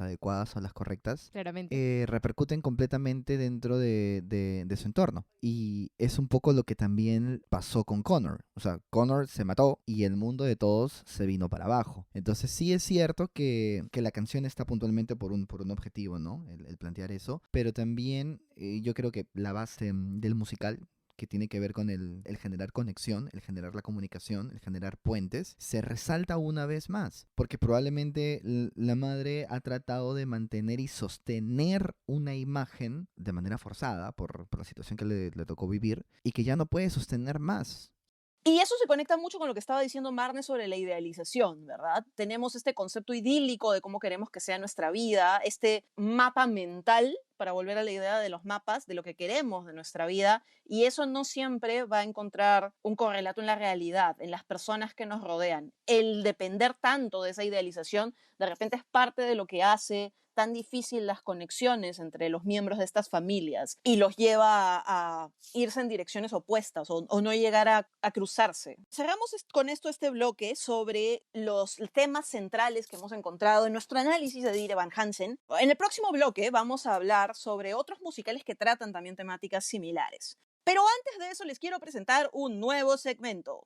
adecuadas o las correctas, claramente repercuten completamente dentro de su entorno. Y es un poco lo que también pasó con Connor. O sea, Connor se mató y el mundo de todos se vino para abajo. Entonces sí es cierto que la canción está puntualmente por un objetivo, ¿no? El plantear eso. Pero también yo creo que la base del musical, que tiene que ver con el generar conexión, el generar la comunicación, el generar puentes, se resalta una vez más, porque probablemente la madre ha tratado de mantener y sostener una imagen de manera forzada por la situación que le tocó vivir y que ya no puede sostener más. Y eso se conecta mucho con lo que estaba diciendo Marne sobre la idealización, ¿verdad? Tenemos este concepto idílico de cómo queremos que sea nuestra vida, este mapa mental, para volver a la idea de los mapas, de lo que queremos de nuestra vida, y eso no siempre va a encontrar un correlato en la realidad, en las personas que nos rodean. El depender tanto de esa idealización, de repente es parte de lo que hace tan difícil las conexiones entre los miembros de estas familias y los lleva a irse en direcciones opuestas o no llegar a cruzarse. Cerramos con esto este bloque sobre los temas centrales que hemos encontrado en nuestro análisis de Dear Evan Hansen. En el próximo bloque vamos a hablar sobre otros musicales que tratan también temáticas similares. Pero antes de eso les quiero presentar un nuevo segmento.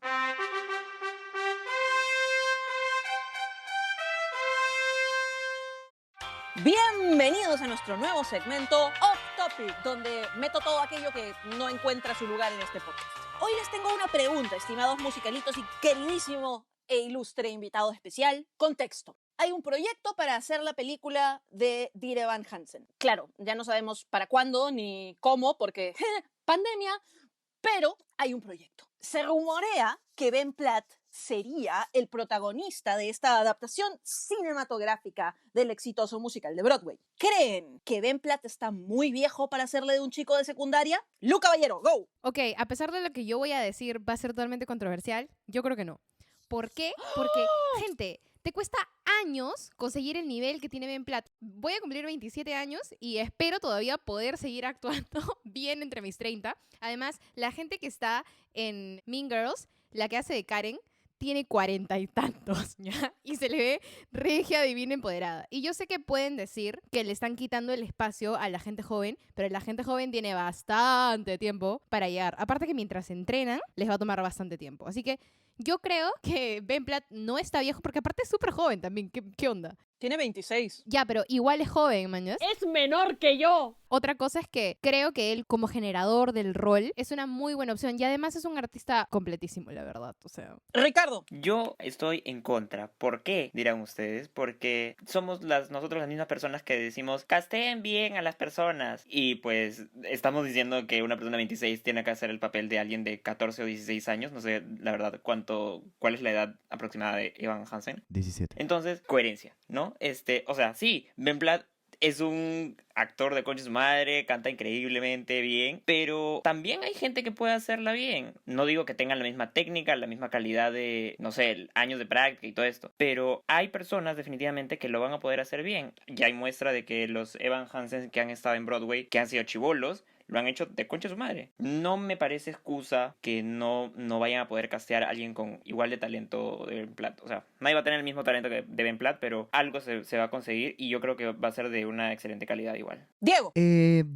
Bienvenidos a nuestro nuevo segmento Off Topic, donde meto todo aquello que no encuentra su lugar en este podcast. Hoy les tengo una pregunta, estimados musicalitos y queridísimo e ilustre invitado especial. Contexto. Hay un proyecto para hacer la película de Dear Evan Hansen. Claro, ya no sabemos para cuándo ni cómo, porque pandemia, pero hay un proyecto. Se rumorea que Ben Platt sería el protagonista de esta adaptación cinematográfica del exitoso musical de Broadway. ¿Creen que Ben Platt está muy viejo para hacerle de un chico de secundaria? Lu Caballero, go. Ok, a pesar de lo que yo voy a decir va a ser totalmente controversial, yo creo que no. ¿Por qué? Porque, gente, te cuesta años conseguir el nivel que tiene Ben Platt. Voy a cumplir 27 años y espero todavía poder seguir actuando bien entre mis 30. Además, la gente que está en Mean Girls, la que hace de Karen, tiene 40 y tantos, ¿ya? Y se le ve regia, divina, empoderada. Y yo sé que pueden decir que le están quitando el espacio a la gente joven, pero la gente joven tiene bastante tiempo para llegar. Aparte que mientras entrenan, les va a tomar bastante tiempo. Así que yo creo que Ben Platt no está viejo, porque aparte es súper joven también. ¿Qué onda? Tiene 26. Ya, pero igual es joven, mañas. ¡Es menor que yo! Otra cosa es que creo que él, como generador del rol, es una muy buena opción. Y además es un artista completísimo, la verdad. O sea... Ricardo. Yo estoy en contra. ¿Por qué? Dirán ustedes. Porque somos nosotros las mismas personas que decimos casteen bien a las personas. Y pues estamos diciendo que una persona de 26 tiene que hacer el papel de alguien de 14 o 16 años. No sé, la verdad, cuál es la edad aproximada de Evan Hansen. 17. Entonces, coherencia, ¿no? O sea, sí, Ben Platt es un actor de concha de su madre, canta increíblemente bien, pero también hay gente que puede hacerla bien. No digo que tengan la misma técnica, la misma calidad de, no sé, años de práctica y todo esto, pero hay personas definitivamente que lo van a poder hacer bien. Ya hay muestra de que los Evan Hansen que han estado en Broadway, que han sido chibolos, lo han hecho de concha de su madre. No me parece excusa que no vayan a poder castear a alguien con igual de talento de Ben Platt. O sea, nadie va a tener el mismo talento que de Ben Platt, pero algo se va a conseguir y yo creo que va a ser de una excelente calidad igual. Diego.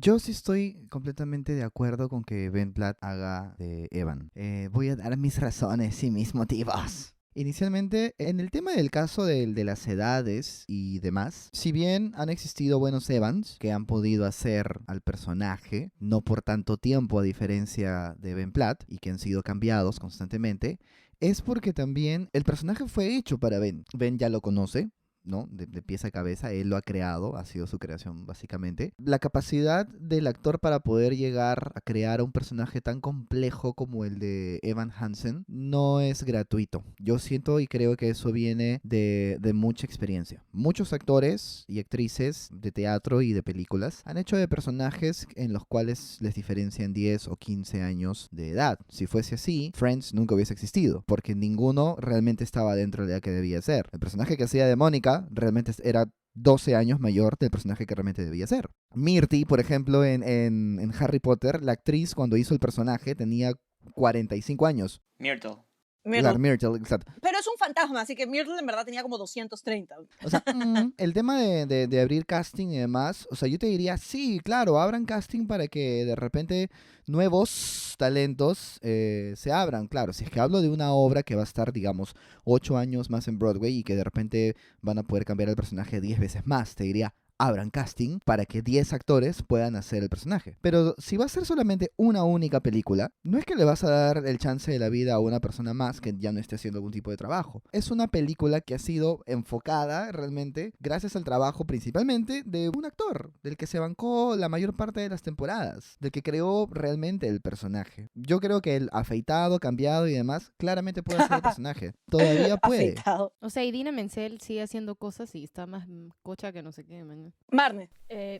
Yo sí estoy completamente de acuerdo con que Ben Platt haga de Evan. Voy a dar mis razones y mis motivos. Inicialmente, en el tema del caso de las edades y demás, si bien han existido buenos Evans que han podido hacer al personaje, no por tanto tiempo a diferencia de Ben Platt, y que han sido cambiados constantemente, es porque también el personaje fue hecho para Ben. Ben ya lo conoce, ¿no? De pies a cabeza, él lo ha creado, ha sido su creación básicamente. La capacidad del actor para poder llegar a crear un personaje tan complejo como el de Evan Hansen no es gratuito. Yo siento y creo que eso viene de mucha experiencia. Muchos actores y actrices de teatro y de películas han hecho de personajes en los cuales les diferencian 10 o 15 años de edad. Si fuese así, Friends nunca hubiese existido, porque ninguno realmente estaba dentro de la edad que debía ser. El personaje que hacía de Mónica realmente era 12 años mayor del personaje que realmente debía ser. Myrtle, por ejemplo, en Harry Potter, la actriz cuando hizo el personaje tenía 45 años. Myrtle. Claro, Myrtle, exacto. Pero es un fantasma, así que Myrtle en verdad tenía como 230. O sea, el tema de abrir casting y demás, o sea, yo te diría, sí, claro, abran casting para que de repente nuevos talentos se abran. Claro, si es que hablo de una obra que va a estar, digamos, 8 años más en Broadway y que de repente van a poder cambiar el personaje 10 veces más, te diría, abran casting para que 10 actores puedan hacer el personaje. Pero si va a ser solamente una única película, no es que le vas a dar el chance de la vida a una persona más que ya no esté haciendo algún tipo de trabajo. Es una película que ha sido enfocada realmente gracias al trabajo principalmente de un actor, del que se bancó la mayor parte de las temporadas, del que creó realmente el personaje. Yo creo que el afeitado, cambiado y demás, claramente puede hacer el personaje. Todavía puede. Afeitado. O sea, Idina Menzel sigue haciendo cosas y está más cocha que no sé qué, man. Marne.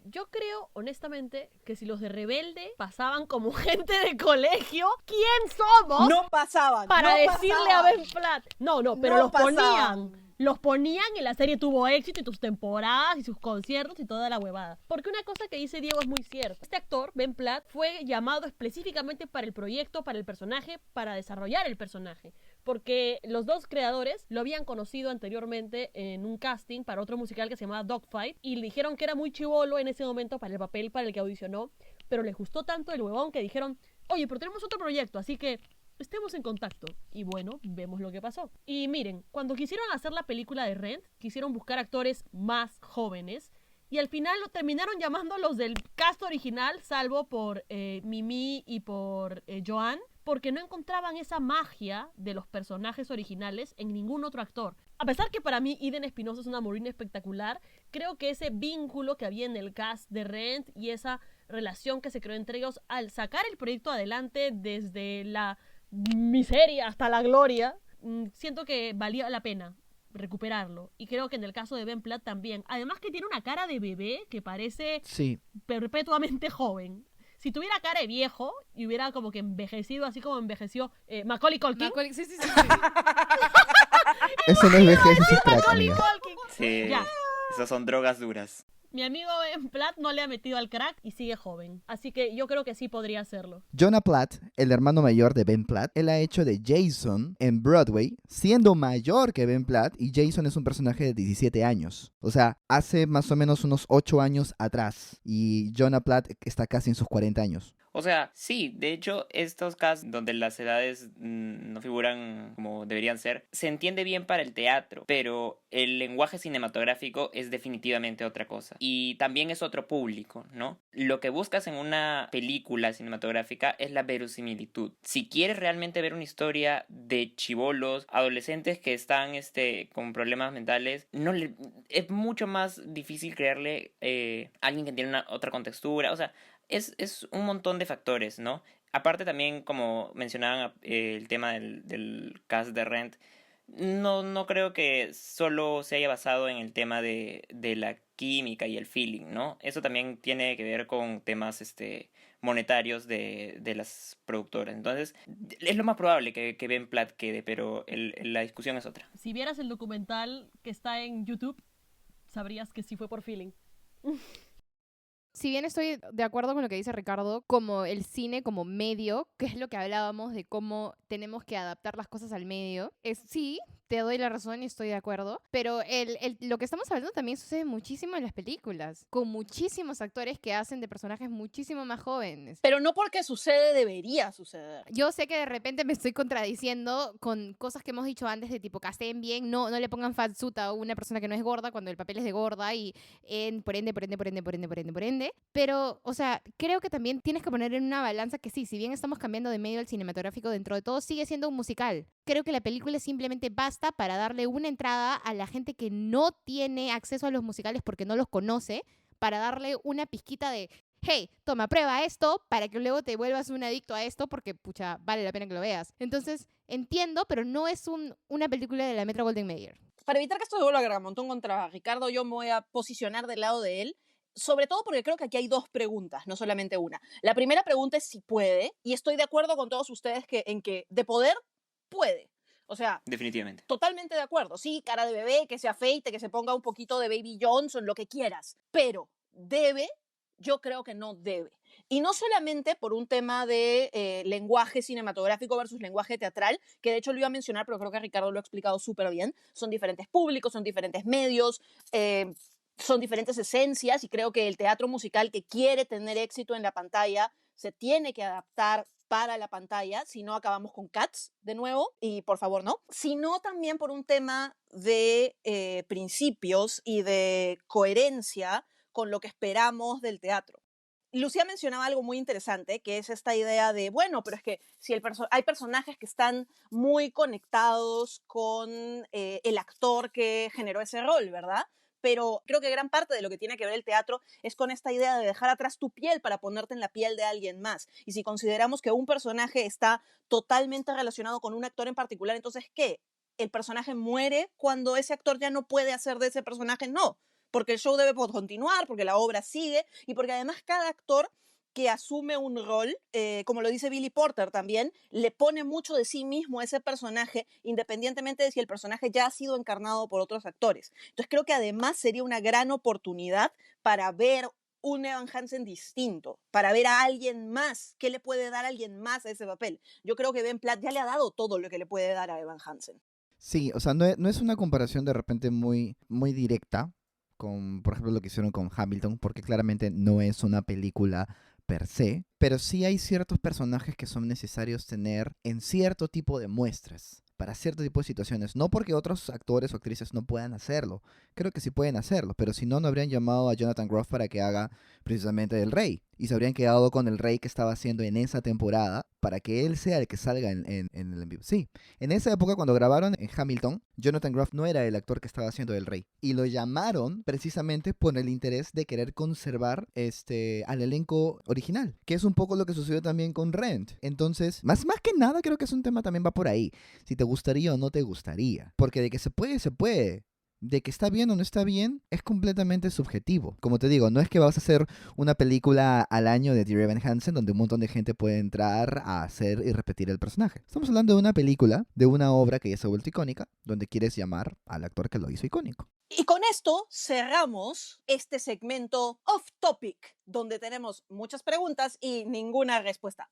Yo creo, honestamente, que si los de Rebelde pasaban como gente de colegio, ¿quién somos No pasaban. para no decirle pasaban. a Ben Platt? No, pero No los pasaban. ponían. Los ponían y la serie tuvo éxito y sus temporadas y sus conciertos y toda la huevada. Porque una cosa que dice Diego es muy cierta. Este actor, Ben Platt, fue llamado específicamente para el proyecto, para el personaje, para desarrollar el personaje. Porque los dos creadores lo habían conocido anteriormente en un casting para otro musical que se llamaba Dogfight y le dijeron que era muy chibolo en ese momento para el papel para el que audicionó, pero les gustó tanto el huevón que dijeron, oye, pero tenemos otro proyecto, así que estemos en contacto. Y bueno, vemos lo que pasó. Y miren, cuando quisieron hacer la película de Rent, quisieron buscar actores más jóvenes y al final lo terminaron llamando los del cast original, salvo por Mimi y por Joan, porque no encontraban esa magia de los personajes originales en ningún otro actor. A pesar que para mí Eden Espinosa es una morina espectacular, creo que ese vínculo que había en el cast de Rent y esa relación que se creó entre ellos al sacar el proyecto adelante desde la miseria hasta la gloria, siento que valía la pena recuperarlo. Y creo que en el caso de Ben Platt también. Además que tiene una cara de bebé que parece Sí. perpetuamente joven. Si tuviera cara de viejo y hubiera como que envejecido así como envejeció Macaulay Culkin. Sí, sí, sí. Eso no es vejez, eso es crack, Macaulay amiga. Culkin. Sí, Ya. esas son drogas duras. Mi amigo Ben Platt no le ha metido al crack y sigue joven. Así que yo creo que sí podría hacerlo. Jonah Platt, el hermano mayor de Ben Platt, él ha hecho de Jason en Broadway, siendo mayor que Ben Platt, y Jason es un personaje de 17 años. O sea, hace más o menos unos 8 años atrás, y Jonah Platt está casi en sus 40 años. O sea, sí, de hecho, estos casos donde las edades no figuran como deberían ser, se entiende bien para el teatro, pero el lenguaje cinematográfico es definitivamente otra cosa. Y también es otro público, ¿no? Lo que buscas en una película cinematográfica es la verosimilitud. Si quieres realmente ver una historia de chibolos, adolescentes que están con problemas mentales, es mucho más difícil crearle a alguien que tiene otra contextura, o sea, es un montón de factores, ¿no? Aparte también, como mencionaban el tema del cast de Rent, no creo que solo se haya basado en el tema de la química y el feeling, ¿no? Eso también tiene que ver con temas monetarios de las productoras. Entonces, es lo más probable que Ben Platt quede, pero la discusión es otra. Si vieras el documental que está en YouTube, sabrías que sí fue por feeling. Si bien estoy de acuerdo con lo que dice Ricardo, como el cine como medio, que es lo que hablábamos de cómo tenemos que adaptar las cosas al medio, sí, te doy la razón y estoy de acuerdo, pero lo que estamos hablando también sucede muchísimo en las películas, con muchísimos actores que hacen de personajes muchísimo más jóvenes. Pero no porque sucede, debería suceder. Yo sé que de repente me estoy contradiciendo con cosas que hemos dicho antes de tipo casteen bien, no le pongan fatsuit a una persona que no es gorda cuando el papel es de gorda y por ende. Pero, o sea, creo que también tienes que poner en una balanza que sí, si bien estamos cambiando de medio al cinematográfico, dentro de todo sigue siendo un musical. Creo que la película simplemente basta para darle una entrada a la gente que no tiene acceso a los musicales porque no los conoce, para darle una pizquita de hey, toma, prueba esto para que luego te vuelvas un adicto a esto porque, pucha, vale la pena que lo veas. Entonces, entiendo, pero no es una película de la Metro Golden Mayer. Para evitar que esto se vuelva a Gargamontón contra Ricardo, yo me voy a posicionar del lado de él, sobre todo porque creo que aquí hay dos preguntas, no solamente una. La primera pregunta es si puede, y estoy de acuerdo con todos ustedes en que de poder, puede. O sea, definitivamente. Totalmente de acuerdo. Sí, cara de bebé, que se afeite, que se ponga un poquito de Baby Johnson, lo que quieras. Pero debe, yo creo que no debe. Y no solamente por un tema de lenguaje cinematográfico versus lenguaje teatral, que de hecho lo iba a mencionar, pero creo que Ricardo lo ha explicado súper bien. Son diferentes públicos, son diferentes medios, son diferentes esencias, y creo que el teatro musical que quiere tener éxito en la pantalla se tiene que adaptar para la pantalla, si no acabamos con Cats de nuevo, y por favor no, sino también por un tema de principios y de coherencia con lo que esperamos del teatro. Lucía mencionaba algo muy interesante, que es esta idea de, bueno, pero es que si hay personajes que están muy conectados con el actor que generó ese rol, ¿verdad? Pero creo que gran parte de lo que tiene que ver el teatro es con esta idea de dejar atrás tu piel para ponerte en la piel de alguien más. Y si consideramos que un personaje está totalmente relacionado con un actor en particular, entonces, ¿qué? ¿El personaje muere cuando ese actor ya no puede hacer de ese personaje? No, porque el show debe continuar, porque la obra sigue y porque además cada actor que asume un rol, como lo dice Billy Porter también, le pone mucho de sí mismo a ese personaje, independientemente de si el personaje ya ha sido encarnado por otros actores. Entonces creo que además sería una gran oportunidad para ver un Evan Hansen distinto, para ver a alguien más, qué le puede dar a alguien más a ese papel. Yo creo que Ben Platt ya le ha dado todo lo que le puede dar a Evan Hansen. Sí, o sea, no es una comparación de repente muy, muy directa con, por ejemplo, lo que hicieron con Hamilton, porque claramente no es una película per se, pero sí hay ciertos personajes que son necesarios tener en cierto tipo de muestras, para cierto tipo de situaciones, no porque otros actores o actrices no puedan hacerlo, creo que sí pueden hacerlo, pero si no, no habrían llamado a Jonathan Groff para que haga precisamente del rey, y se habrían quedado con el rey que estaba haciendo en esa temporada, para que él sea el que salga en el en vivo. Sí, en esa época cuando grabaron en Hamilton, Jonathan Groff no era el actor que estaba haciendo del rey, y lo llamaron precisamente por el interés de querer conservar al elenco original, que es un poco lo que sucedió también con Rent. Entonces, más que nada creo que es un tema también va por ahí, si te gustaría o no te gustaría, porque de que se puede, se puede. De que está bien o no está bien, es completamente subjetivo. Como te digo, no es que vas a hacer una película al año de Dear Evan Hansen donde un montón de gente puede entrar a hacer y repetir el personaje. Estamos hablando de una película, de una obra que ya se ha vuelto icónica, donde quieres llamar al actor que lo hizo icónico. Y con esto cerramos este segmento off topic, donde tenemos muchas preguntas y ninguna respuesta.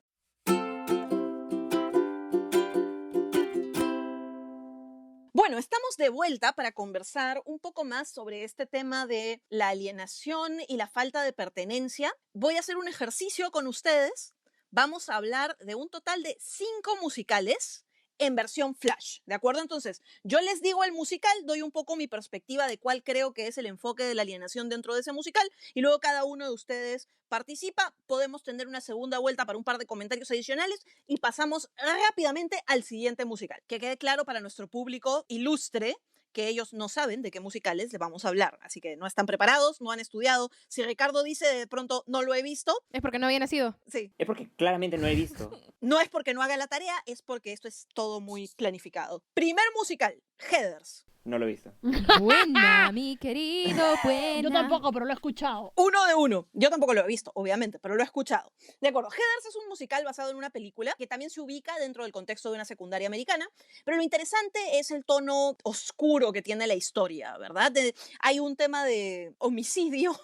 Bueno, estamos de vuelta para conversar un poco más sobre este tema de la alienación y la falta de pertenencia. Voy a hacer un ejercicio con ustedes. Vamos a hablar de un total de 5 musicales en versión Flash, ¿de acuerdo? Entonces, yo les digo el musical, doy un poco mi perspectiva de cuál creo que es el enfoque de la alienación dentro de ese musical y luego cada uno de ustedes participa. Podemos tener una segunda vuelta para un par de comentarios adicionales y pasamos rápidamente al siguiente musical. Que quede claro para nuestro público ilustre que ellos no saben de qué musicales les vamos a hablar, así que no están preparados, no han estudiado. Si Ricardo dice de pronto no lo he visto, Es porque no había nacido. sí, Es porque claramente no he visto. no es porque no haga la tarea, es porque esto es todo muy planificado. Primer musical, Heathers. No lo he visto. Buena, mi querido, buena. Yo tampoco, pero lo he escuchado. 1 de 1. Yo tampoco lo he visto, obviamente, pero lo he escuchado. De acuerdo, Heathers es un musical basado en una película que también se ubica dentro del contexto de una secundaria americana, pero lo interesante es el tono oscuro que tiene la historia, ¿verdad? Hay un tema de homicidio,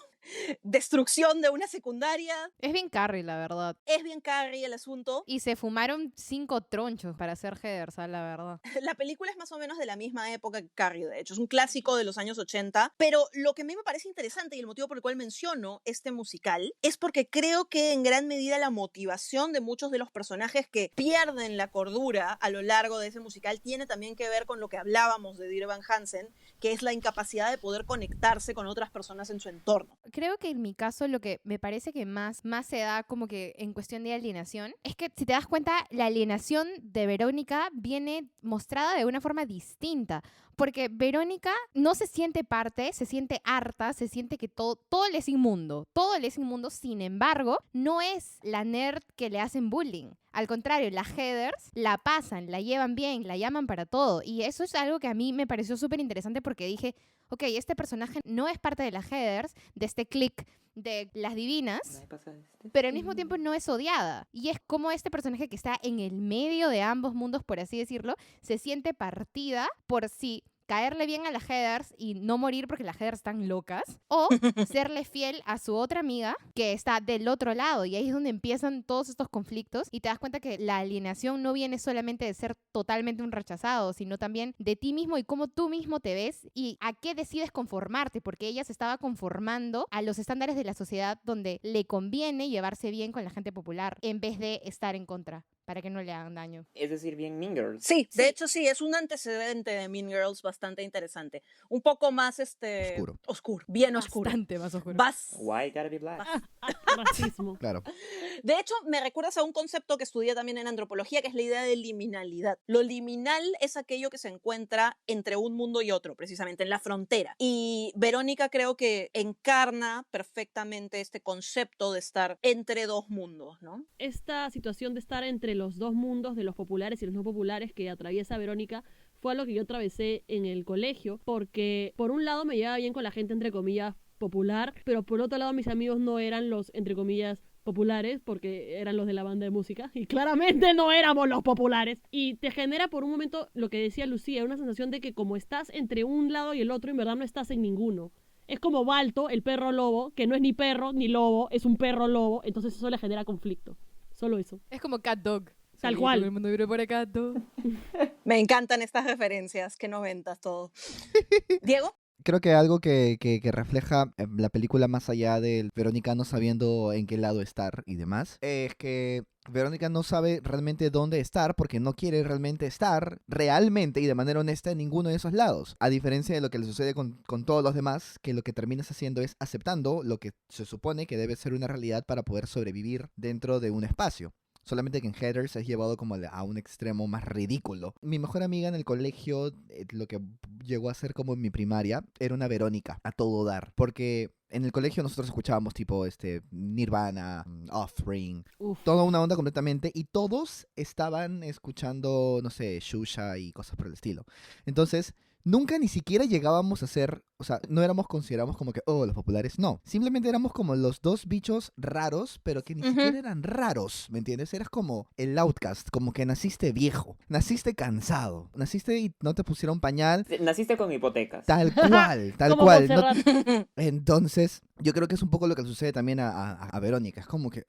destrucción de una secundaria. Es bien Carrie, la verdad. Es bien Carrie el asunto. Y se fumaron 5 tronchos para hacer Heathers, la verdad. La película es más o menos de la misma época que Carrie, de hecho. Es un clásico de los años 80. Pero lo que a mí me parece interesante y el motivo por el cual menciono este musical es porque creo que en gran medida la motivación de muchos de los personajes que pierden la cordura a lo largo de ese musical tiene también que ver con lo que hablábamos de Dear Evan Hansen, que es la incapacidad de poder conectarse con otras personas en su entorno. Creo que en mi caso lo que me parece que más se da como que en cuestión de alienación es que si te das cuenta la alienación de Verónica viene mostrada de una forma distinta. Porque Verónica no se siente parte, se siente harta, se siente que todo le es inmundo. Todo le es inmundo, sin embargo, no es la nerd que le hacen bullying. Al contrario, las Heathers la pasan, la llevan bien, la llaman para todo. Y eso es algo que a mí me pareció súper interesante porque dije, ok, este personaje no es parte de las Heathers, de este clique de las divinas, pero al mismo tiempo no es odiada. Y es como este personaje que está en el medio de ambos mundos, por así decirlo, se siente partida por sí caerle bien a las Heathers y no morir porque las Heathers están locas, o serle fiel a su otra amiga que está del otro lado, y ahí es donde empiezan todos estos conflictos y te das cuenta que la alienación no viene solamente de ser totalmente un rechazado, sino también de ti mismo y cómo tú mismo te ves y a qué decides conformarte, porque ella se estaba conformando a los estándares de la sociedad donde le conviene llevarse bien con la gente popular en vez de estar en contra. para que no le hagan daño. Es decir, bien Mean Girls. Sí, de hecho sí, es un antecedente de Mean Girls bastante interesante. Un poco más oscuro, bien oscuro. Bastante más oscuro. Why gotta be black? Racismo. Claro. De hecho, me recuerdas a un concepto que estudié también en antropología, que es la idea de liminalidad. Lo liminal es aquello que se encuentra entre un mundo y otro, precisamente en la frontera. Y Verónica creo que encarna perfectamente este concepto de estar entre dos mundos, ¿no? Esta situación de estar entre los dos mundos de los populares y los no populares que atraviesa Verónica fue algo que yo atravesé en el colegio, porque por un lado me llevaba bien con la gente entre comillas popular, pero por otro lado mis amigos no eran los entre comillas populares porque eran los de la banda de música y claramente no éramos los populares, y te genera por un momento lo que decía Lucía, una sensación de que como estás entre un lado y el otro, en verdad no estás en ninguno. Es como Balto, el perro lobo, que no es ni perro ni lobo, es un perro lobo, entonces eso le genera conflicto. Solo eso. Es como Cat Dog. Tal Sí, cual. todo el mundo vive por Cat Dog. Me encantan estas referencias, qué noventas todo. Diego. Creo que algo que refleja la película más allá del Verónica no sabiendo en qué lado estar y demás, es que Verónica no sabe realmente dónde estar porque no quiere realmente estar realmente y de manera honesta en ninguno de esos lados. A diferencia de lo que le sucede con todos los demás, que lo que terminas haciendo es aceptando lo que se supone que debe ser una realidad para poder sobrevivir dentro de un espacio. Solamente que en Heathers es llevado como a un extremo más ridículo. Mi mejor amiga en el colegio, lo que llegó a ser como en mi primaria, era una Verónica, a todo dar. Porque en el colegio nosotros escuchábamos tipo Nirvana, Offspring, toda una onda completamente. Y todos estaban escuchando, no sé, Shusha y cosas por el estilo. Entonces, nunca ni siquiera llegábamos a ser, o sea, no éramos considerados como que, los populares, no. Simplemente éramos como los dos bichos raros, pero que ni siquiera eran raros, ¿me entiendes? Eras como el outcast, como que naciste viejo, naciste cansado, naciste y no te pusieron pañal. Naciste con hipotecas. Tal cual, tal Como cual. Montserrat. Entonces, yo creo que es un poco lo que le sucede también a Verónica. Es como que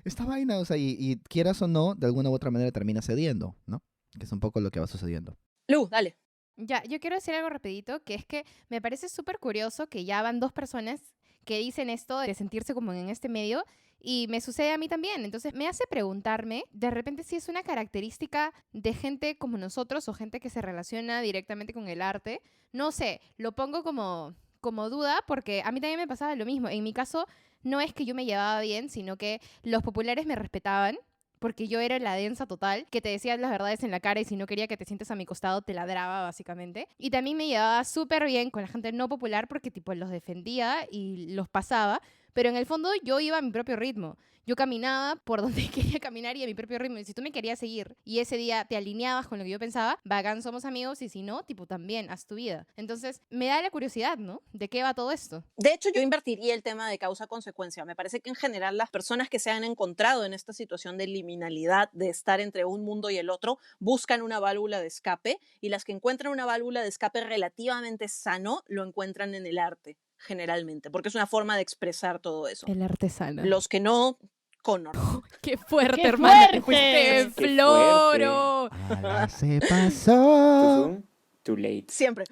esta vaina, o sea, y quieras o no, de alguna u otra manera termina cediendo, ¿no? Que es un poco lo que va sucediendo. Lu, dale. Ya, yo quiero decir algo rapidito, que es que me parece súper curioso que ya van 2 personas que dicen esto de sentirse como en este medio y me sucede a mí también. Entonces me hace preguntarme de repente si es una característica de gente como nosotros o gente que se relaciona directamente con el arte. No sé, lo pongo como duda porque a mí también me pasaba lo mismo. En mi caso no es que yo me llevaba bien, sino que los populares me respetaban. Porque yo era la densa total, que te decía las verdades en la cara y si no quería que te sientes a mi costado, te ladraba básicamente. Y también me llevaba súper bien con la gente no popular porque tipo los defendía y los pasaba, pero en el fondo yo iba a mi propio ritmo. Yo caminaba por donde quería caminar y a mi propio ritmo. Y si tú me querías seguir y ese día te alineabas con lo que yo pensaba, bacán, somos amigos, y si no, tipo también, haz tu vida. Entonces, me da la curiosidad, ¿no? ¿De qué va todo esto? De hecho, yo invertiría el tema de causa-consecuencia. Me parece que en general las personas que se han encontrado en esta situación de liminalidad, de estar entre un mundo y el otro, buscan una válvula de escape, y las que encuentran una válvula de escape relativamente sano, lo encuentran en el arte, generalmente, porque es una forma de expresar todo eso. El artesano. Los que no, Connor. ¡Qué fuerte, ¡Qué hermano! ¡Te fuerte! fuiste en ¡Qué floro! Ahora se Too pasó. soon, too late. Siempre.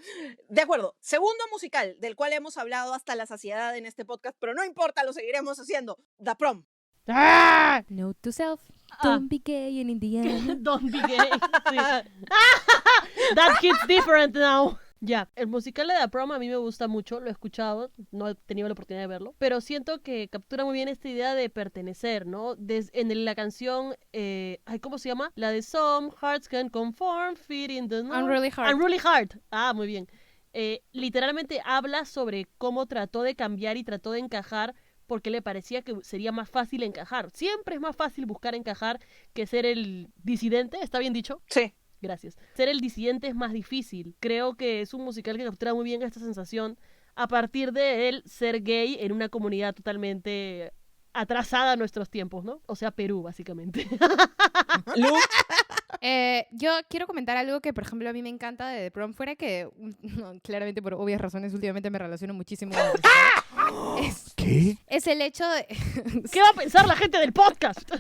De acuerdo. Segundo musical, del cual hemos hablado hasta la saciedad en este podcast, pero no importa, lo seguiremos haciendo. The Prom. ¡Ah! Note to self, Ah. don't be gay in Indiana. Don't be gay. Sí. That kid's different now. Ya, el musical de The Prom a mí me gusta mucho, lo he escuchado, no he tenido la oportunidad de verlo, pero siento que captura muy bien esta idea de pertenecer, ¿no? En la canción, ¿cómo se llama? La de Some Hearts Can Conform, Fit in the North. Unruly Heart. Unruly Heart. Ah, muy bien. Literalmente habla sobre cómo trató de cambiar y trató de encajar porque le parecía que sería más fácil encajar. Siempre es más fácil buscar encajar que ser el disidente, ¿está bien dicho? Sí. Gracias. Ser el disidente es más difícil. Creo que es un musical que captura muy bien esta sensación a partir de él ser gay en una comunidad totalmente atrasada a nuestros tiempos, ¿no? O sea, Perú, básicamente. Lu. Yo quiero comentar algo que, por ejemplo, a mí me encanta de The Prom, fuera que, claramente por obvias razones, últimamente me relaciono muchísimo con el ¿Qué? es el hecho de... ¿Qué va a pensar la gente del podcast?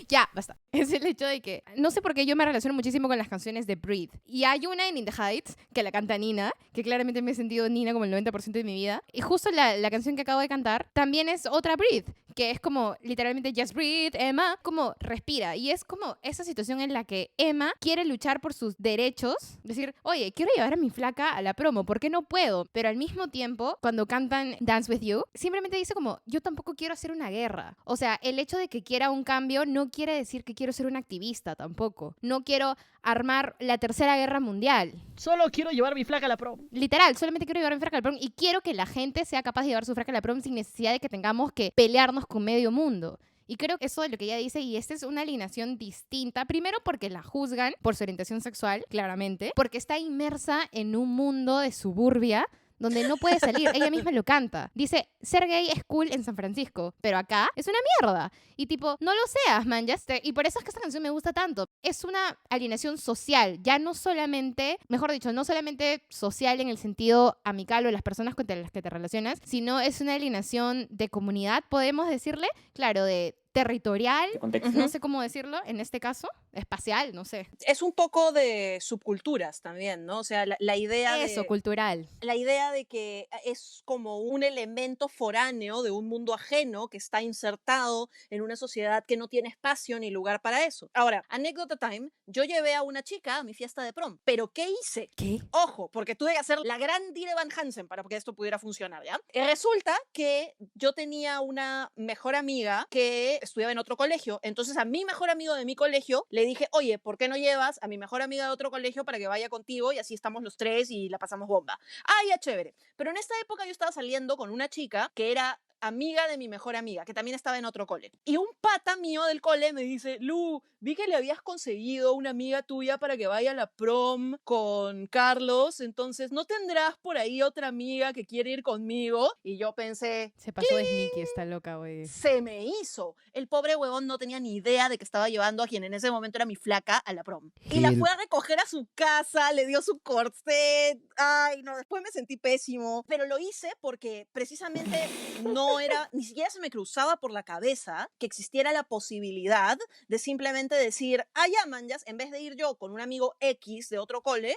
Ya, basta. Es el hecho de que, no sé por qué yo me relaciono muchísimo con las canciones de Breathe. Y hay una en In the Heights, que la canta Nina, que claramente me he sentido Nina como el 90% de mi vida. Y justo la canción que acabo de cantar también es otra Breathe, que es como literalmente just breathe, Emma, como respira. Y es como esa situación en la que Emma quiere luchar por sus derechos, decir, oye, quiero llevar a mi flaca a la promo, ¿por qué no puedo? Pero al mismo tiempo, cuando cantan Dance With You, simplemente dice como, yo tampoco quiero hacer una guerra. O sea, el hecho de que quiera un cambio no quiere decir que quiero ser una activista tampoco. No quiero armar la tercera guerra mundial. Solo quiero llevar a mi flaca a la prom. Literal, solamente quiero llevar mi fraca a la prom y quiero que la gente sea capaz de llevar su fraca a la prom sin necesidad de que tengamos que pelearnos con medio mundo. Y creo que eso es lo que ella dice, y esta es una alineación distinta. Primero porque la juzgan por su orientación sexual, claramente. Porque está inmersa en un mundo de suburbia donde no puede salir. Ella misma lo canta. Dice, ser gay es cool en San Francisco, pero acá es una mierda. Y tipo, no lo seas, man. Y por eso es que esta canción me gusta tanto. Es una alineación social, ya no solamente, mejor dicho, no solamente social en el sentido amical o las personas con las que te relacionas, sino es una alineación de comunidad, podemos decirle, claro, de territorial, De contexto. no sé cómo decirlo, en este caso, espacial, no sé. Es un poco de subculturas también, ¿no? O sea, la idea Eso, de... cultural. La idea de que es como un elemento foráneo de un mundo ajeno que está insertado en una sociedad que no tiene espacio ni lugar para eso. Ahora, anécdota time, yo llevé a una chica a mi fiesta de prom, pero ¿qué hice? ¿Qué? Ojo, porque tuve que hacer la gran Dire Van Hansen para que esto pudiera funcionar, ¿ya? Resulta que yo tenía una mejor amiga que estudiaba en otro colegio, entonces a mi mejor amigo de mi colegio le dije, oye, ¿por qué no llevas a mi mejor amiga de otro colegio para que vaya contigo y así estamos los tres y la pasamos bomba? Ah, ya, chévere. Pero en esta época yo estaba saliendo con una chica que era amiga de mi mejor amiga, que también estaba en otro cole. Y un pata mío del cole me dice, Lu, vi que le habías conseguido una amiga tuya para que vaya a la prom con Carlos, entonces, ¿no tendrás por ahí otra amiga que quiere ir conmigo? Y yo pensé, Se pasó de sneaky esta loca, güey. se me hizo. El pobre huevón no tenía ni idea de que estaba llevando a quien en ese momento era mi flaca a la prom. Y la Gil. fue a recoger a su casa, le dio su corset. Ay, no, después me sentí pésimo. Pero lo hice porque precisamente no era, ni siquiera se me cruzaba por la cabeza que existiera la posibilidad de simplemente decir, ah, ya, manjas, en vez de ir yo con un amigo X de otro cole,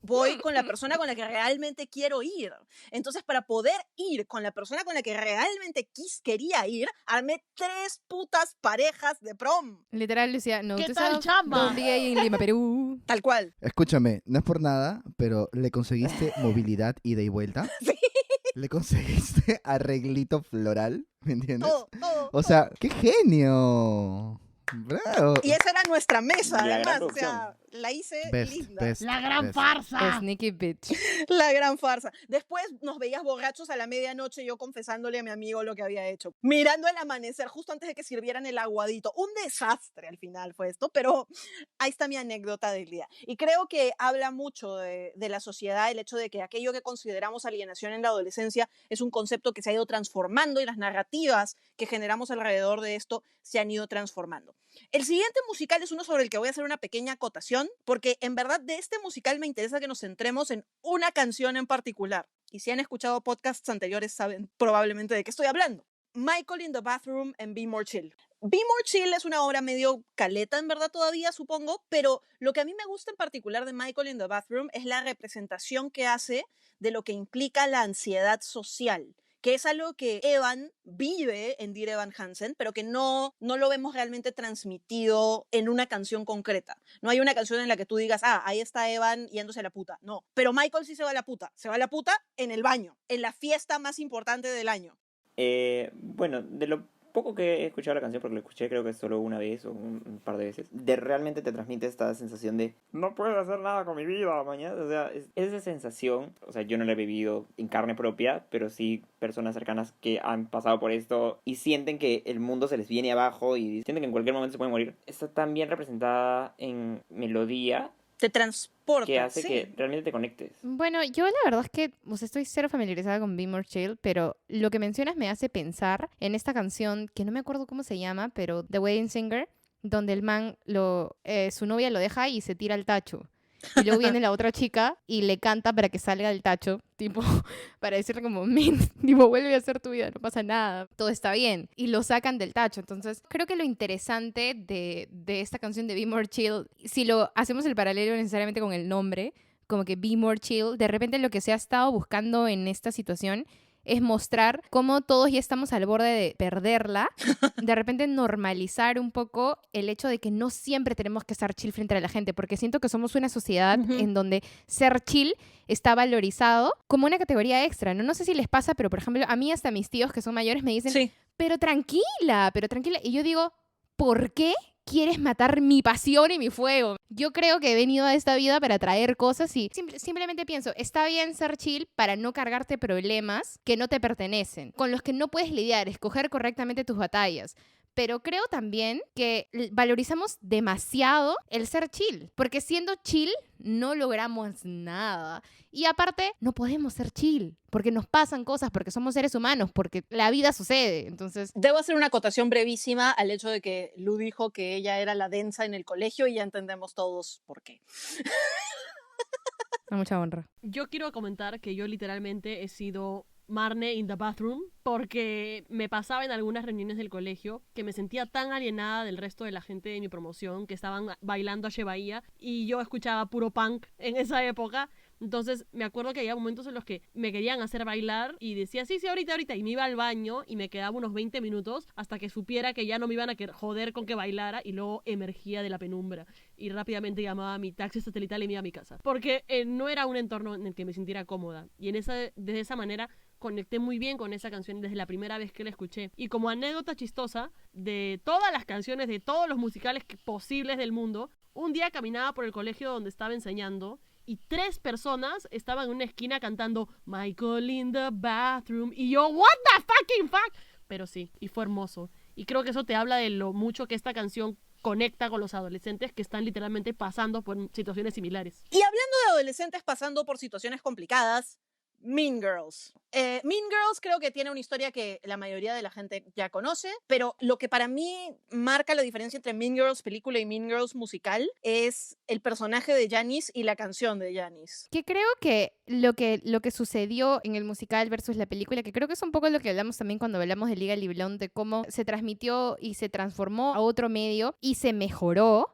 voy con la persona con la que realmente quiero ir. Entonces, para poder ir con la persona con la que realmente quería ir, armé 3 putas parejas de prom. Literal, Lucía, no, ¿Qué tú tal, sabes, chamba? don't be gay en Lima, Perú. Tal cual. Escúchame, no es por nada, pero ¿le conseguiste movilidad ida y vuelta? Sí. ¿Le conseguiste arreglito floral? ¿Me entiendes? Todo. O sea, ¡qué genio! ¡Bravo! Y esa era nuestra mesa, La gran además. O sea, producción. la hice Best, linda. best, La gran best. farsa. Sneaky bitch. La gran farsa. Después nos veías borrachos a la medianoche, yo confesándole a mi amigo lo que había hecho. Mirando el amanecer justo antes de que sirvieran el aguadito. Un desastre al final fue esto, pero ahí está mi anécdota del día. Y creo que habla mucho de la sociedad, el hecho de que aquello que consideramos alienación en la adolescencia es un concepto que se ha ido transformando y las narrativas que generamos alrededor de esto se han ido transformando. El siguiente musical es uno sobre el que voy a hacer una pequeña acotación, porque en verdad de este musical me interesa que nos centremos en una canción en particular. Y si han escuchado podcasts anteriores saben probablemente de qué estoy hablando. Michael in the Bathroom en Be More Chill. Be More Chill es una obra medio caleta en verdad todavía, supongo, pero lo que a mí me gusta en particular de Michael in the Bathroom es la representación que hace de lo que implica la ansiedad social, que es algo que Evan vive en Dear Evan Hansen, pero que no lo vemos realmente transmitido en una canción concreta. No hay una canción en la que tú digas, ah, ahí está Evan yéndose a la puta. No, pero Michael sí se va a la puta. Se va a la puta en el baño, en la fiesta más importante del año. Bueno, de lo poco que he escuchado la canción, porque lo escuché creo que solo una vez o un par de veces, realmente te transmite esta sensación de no puedo hacer nada con mi vida mañana. O sea, es esa sensación, o sea, yo no la he vivido en carne propia, pero sí personas cercanas que han pasado por esto y sienten que el mundo se les viene abajo y sienten que en cualquier momento se pueden morir. Está tan bien representada en melodía Te transporta. que hace sí. que realmente te conectes. Bueno, yo la verdad es que o sea, estoy cero familiarizada con Be More Chill, pero lo que mencionas me hace pensar en esta canción, que no me acuerdo cómo se llama, pero The Wedding Singer, donde el man, su novia lo deja y se tira al tacho. Y luego viene la otra chica y le canta para que salga del tacho, tipo, para decirle como, men, tipo, vuelve a hacer tu vida, no pasa nada, todo está bien. Y lo sacan del tacho. Entonces, creo que lo interesante de esta canción de Be More Chill, si lo hacemos el paralelo necesariamente con el nombre, como que Be More Chill, de repente lo que se ha estado buscando en esta situación es mostrar cómo todos ya estamos al borde de perderla, de repente normalizar un poco el hecho de que no siempre tenemos que estar chill frente a la gente, porque siento que somos una sociedad en donde ser chill está valorizado como una categoría extra, ¿no? No sé si les pasa, pero por ejemplo, a mí hasta mis tíos que son mayores me dicen, Sí. pero tranquila. Y yo digo, ¿por qué quieres matar mi pasión y mi fuego? Yo creo que he venido a esta vida para traer cosas y simplemente pienso, está bien ser chill para no cargarte problemas que no te pertenecen, con los que no puedes lidiar, escoger correctamente tus batallas. Pero creo también que valorizamos demasiado el ser chill, porque siendo chill no logramos nada. Y aparte, no podemos ser chill, porque nos pasan cosas, porque somos seres humanos, porque la vida sucede. Entonces, Debo hacer una acotación brevísima al hecho de que Lu dijo que ella era la densa en el colegio y ya entendemos todos por qué. a mucha honra. Yo quiero comentar que yo literalmente he sido Marne in the bathroom porque me pasaba en algunas reuniones del colegio que me sentía tan alienada del resto de la gente de mi promoción que estaban bailando a Bahía y yo escuchaba puro punk en esa época. Entonces me acuerdo que había momentos en los que me querían hacer bailar y decía, sí, ahorita, y me iba al baño y me quedaba unos 20 minutos hasta que supiera que ya no me iban a joder con que bailara y luego emergía de la penumbra y rápidamente llamaba a mi taxi satelital y me iba a mi casa. Porque no era un entorno en el que me sintiera cómoda y de esa manera conecté muy bien con esa canción desde la primera vez que la escuché. Y como anécdota chistosa, de todas las canciones, de todos los musicales posibles del mundo, un día caminaba por el colegio donde estaba enseñando y 3 personas estaban en una esquina cantando Michael in the bathroom y yo, what the fucking fuck. Pero sí, y fue hermoso. Y creo que eso te habla de lo mucho que esta canción conecta con los adolescentes que están literalmente pasando por situaciones similares. Y hablando de adolescentes pasando por situaciones complicadas, Mean Girls. Mean Girls creo que tiene una historia que la mayoría de la gente ya conoce, pero lo que para mí marca la diferencia entre Mean Girls película y Mean Girls musical es el personaje de Janice y la canción de Janice. Que creo que lo que sucedió en el musical versus la película, que creo que es un poco lo que hablamos también cuando hablamos de Legally Blonde, de cómo se transmitió y se transformó a otro medio y se mejoró.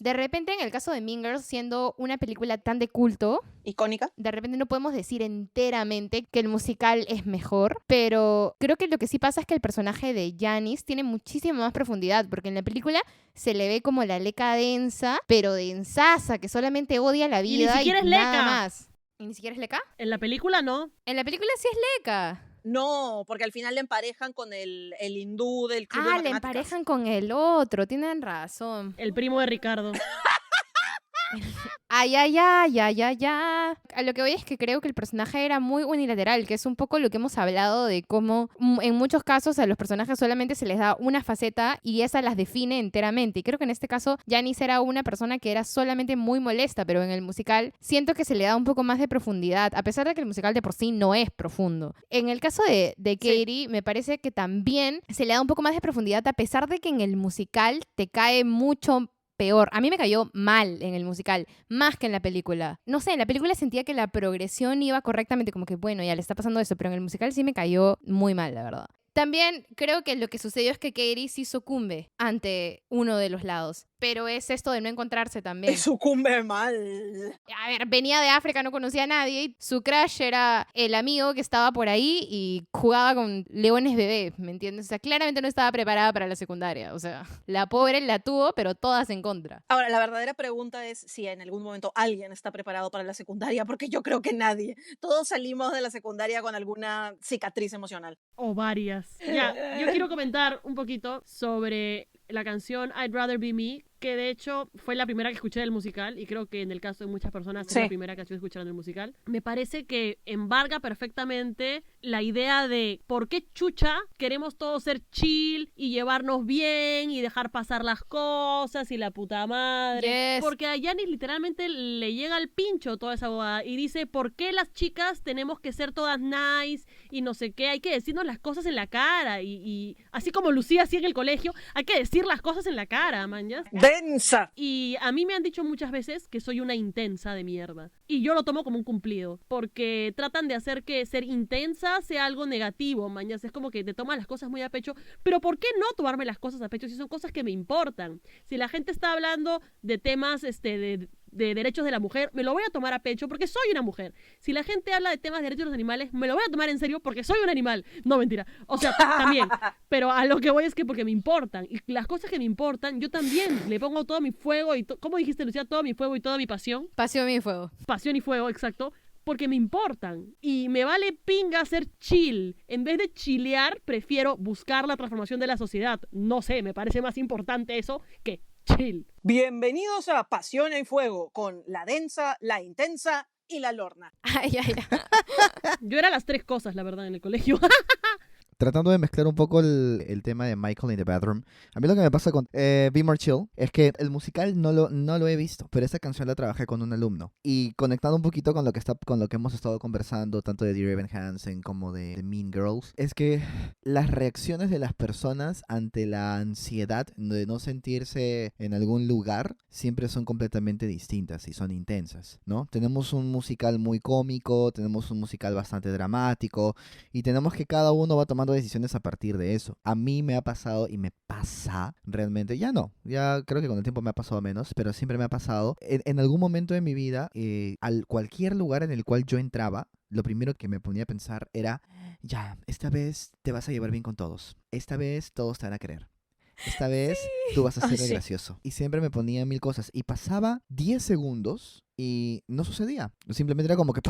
De repente, en el caso de Mean Girls, siendo una película tan de culto, Icónica. de repente no podemos decir enteramente que el musical es mejor, pero creo que lo que sí pasa es que el personaje de Janice tiene muchísima más profundidad, porque en la película se le ve como la leca densa, pero densaza, que solamente odia la Y ni vida siquiera es nada leca. más. ¿Y ni siquiera es leca? En la película no. En la película sí es leca. No, porque al final le emparejan con el hindú del club de Le matemáticas. emparejan con el otro, tienen razón. El primo de Ricardo. Ay. A lo que voy es que creo que el personaje era muy unilateral, que es un poco lo que hemos hablado de cómo en muchos casos a los personajes solamente se les da una faceta y esa las define enteramente. Y creo que en este caso Janice era una persona que era solamente muy molesta, pero en el musical siento que se le da un poco más de profundidad, a pesar de que el musical de por sí no es profundo. En el caso de Katie, me parece que también se le da un poco más de profundidad, a pesar de que en el musical te cae mucho peor. A mí me cayó mal en el musical, más que en la película. No sé, en la película sentía que la progresión iba correctamente, como que bueno, ya le está pasando eso, pero en el musical sí me cayó muy mal, la verdad. También creo que lo que sucedió es que Katie sí sucumbe ante uno de los lados, pero es esto de no encontrarse también. Sucumbe mal. A ver, venía de África, no conocía a nadie, y su crush era el amigo que estaba por ahí y jugaba con leones bebé, ¿me entiendes? O sea, claramente no estaba preparada para la secundaria, o sea, la pobre la tuvo, pero todas en contra. Ahora, la verdadera pregunta es si en algún momento alguien está preparado para la secundaria, porque yo creo que nadie. Todos salimos de la secundaria con alguna cicatriz emocional. O varias. Ya, yo quiero comentar un poquito sobre la canción I'd Rather Be Me, que de hecho fue la primera que escuché del musical y creo que en el caso de muchas personas es la primera canción que escucharon del musical. Me parece que embarga perfectamente la idea de por qué chucha queremos todos ser chill y llevarnos bien y dejar pasar las cosas y la puta madre. Yes. Porque a Janice literalmente le llega al pincho toda esa bobada y dice, ¿por qué las chicas tenemos que ser todas nice y no sé qué? Hay que decirnos las cosas en la cara y así como Lucía hacía en el colegio, hay que decir las cosas en la cara, man, ¿ya? ¡Densa! Y a mí me han dicho muchas veces que soy una intensa de mierda. Y yo lo tomo como un cumplido. Porque tratan de hacer que ser intensa sea algo negativo, mañas. Es como que te toman las cosas muy a pecho. Pero ¿por qué no tomarme las cosas a pecho si son cosas que me importan? Si la gente está hablando de temas de de derechos de la mujer, me lo voy a tomar a pecho porque soy una mujer. Si la gente habla de temas de derechos de los animales, me lo voy a tomar en serio porque soy un animal. No, mentira. O sea, también. Pero a lo que voy es que porque me importan. Y las cosas que me importan, yo también le pongo todo mi fuego y ¿cómo dijiste, Lucía? Todo mi fuego y toda mi pasión. Pasión y fuego. Pasión y fuego, exacto. Porque me importan. Y me vale pinga ser chill. En vez de chilear, prefiero buscar la transformación de la sociedad. No sé, me parece más importante eso que chill. Bienvenidos a Pasión y Fuego con la densa, la intensa y la Lorna. Ay, ay, ay. Yo era las 3 cosas, la verdad, en el colegio. Tratando de mezclar un poco el tema de Michael in the Bathroom, a mí lo que me pasa con Be More Chill es que el musical no lo he visto, pero esa canción la trabajé con un alumno. Y conectando un poquito con lo que hemos estado conversando, tanto de Dear Evan Hansen como de Mean Girls, es que las reacciones de las personas ante la ansiedad de no sentirse en algún lugar siempre son completamente distintas y son intensas, ¿no? Tenemos un musical muy cómico, tenemos un musical bastante dramático y tenemos que cada uno va tomando decisiones a partir de eso. A mí me ha pasado y me pasa realmente, ya creo que con el tiempo me ha pasado menos, pero siempre me ha pasado en algún momento de mi vida, al cualquier lugar en el cual yo entraba, lo primero que me ponía a pensar era, ya, esta vez te vas a llevar bien con todos, esta vez todos te van a querer. Esta vez tú vas a ser el gracioso. Y siempre me ponía 1000 cosas. Y pasaba 10 segundos y no sucedía. Simplemente era como que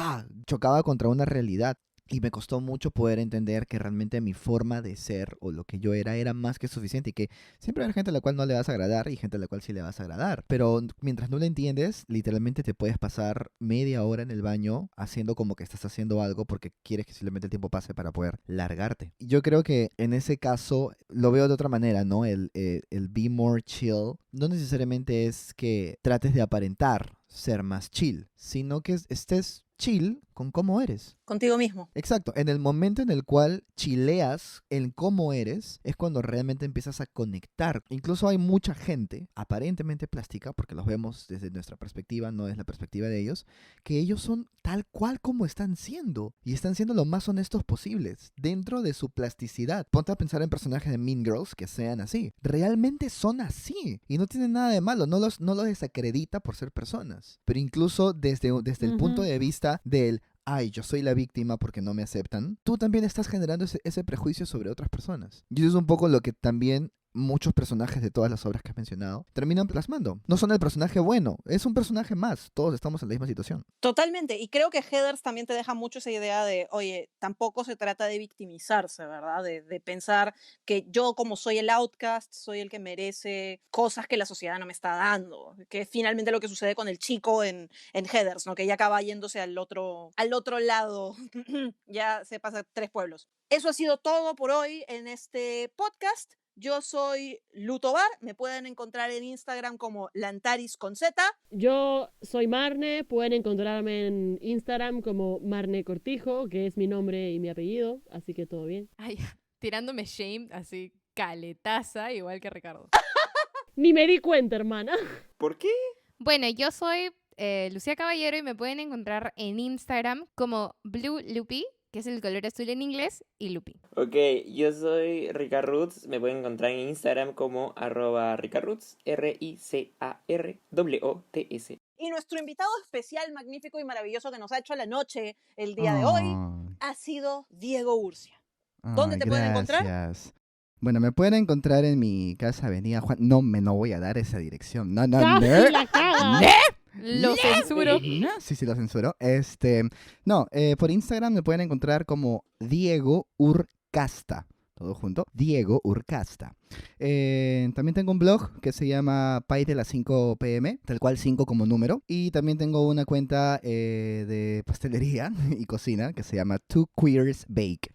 chocaba contra una realidad. Y me costó mucho poder entender que realmente mi forma de ser o lo que yo era más que suficiente y que siempre hay gente a la cual no le vas a agradar y gente a la cual sí le vas a agradar. Pero mientras no lo entiendes, literalmente te puedes pasar media hora en el baño haciendo como que estás haciendo algo porque quieres que simplemente el tiempo pase para poder largarte. Yo creo que en ese caso lo veo de otra manera, ¿no? El be more chill no necesariamente es que trates de aparentar ser más chill, sino que estés chill con cómo eres. Contigo mismo. Exacto. En el momento en el cual chileas en cómo eres, es cuando realmente empiezas a conectar. Incluso hay mucha gente, aparentemente plástica, porque los vemos desde nuestra perspectiva, no es la perspectiva de ellos, que ellos son tal cual como están siendo. Y están siendo lo más honestos posibles, dentro de su plasticidad. Ponte a pensar en personajes de Mean Girls que sean así. Realmente son así. Y no tienen nada de malo. No los desacredita por ser personas. Pero incluso desde el punto de vista del ay, yo soy la víctima porque no me aceptan, tú también estás generando ese prejuicio sobre otras personas. Y eso es un poco lo que también muchos personajes de todas las obras que has mencionado terminan plasmando. No son el personaje bueno, es un personaje más. Todos estamos en la misma situación. Totalmente. Y creo que Heathers también te deja mucho esa idea de, oye, tampoco se trata de victimizarse, ¿verdad? De pensar que yo como soy el outcast, soy el que merece cosas que la sociedad no me está dando. Que es finalmente lo que sucede con el chico en Heathers, ¿no? Que ya acaba yéndose al otro lado. Ya se pasa 3 pueblos. Eso ha sido todo por hoy en este podcast. Yo soy Lutobar, me pueden encontrar en Instagram como Lantaris con Z. Yo soy Marne, pueden encontrarme en Instagram como Marne Cortijo, que es mi nombre y mi apellido, así que todo bien. Ay, tirándome shame, así caletaza, igual que Ricardo. Ni me di cuenta, hermana. ¿Por qué? Bueno, yo soy Lucía Caballero y me pueden encontrar en Instagram como Blue Lupi, que es el color azul en inglés, y Lupi. Ok, yo soy Ricarroots, me pueden encontrar en Instagram como @Ricarroots, RICARWOTS. Y nuestro invitado especial, magnífico y maravilloso que nos ha hecho la noche el día de hoy ha sido Diego Urcia. ¿Dónde te pueden encontrar? Gracias. Bueno, me pueden encontrar en mi casa Avenida Juan. No voy a dar esa dirección. No. Casi la cagas. Lo censuro. Sí, lo censuro. Por Instagram me pueden encontrar como Diego Urcasta. Todo junto. Diego Urcasta. También tengo un blog que se llama Pay de las 5 p.m., tal cual 5 como número. Y también tengo una cuenta de pastelería y cocina que se llama Two Queers Bake.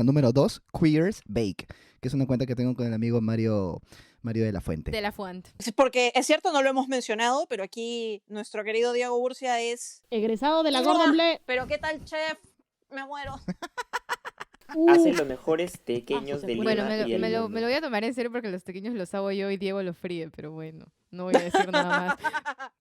Número 2, Queers Bake, que es una cuenta que tengo con el amigo Mario de la Fuente. De la Fuente. Porque es cierto, no lo hemos mencionado, pero aquí nuestro querido Diego Urcia es... egresado de la Gordon Bleu. Pero ¿qué tal, chef? Me muero. Hace los mejores tequeños de Lima. Bueno, y del me lo mundo. voy a tomar en serio porque los pequeños los hago yo y Diego los fríe, pero bueno, no voy a decir nada más.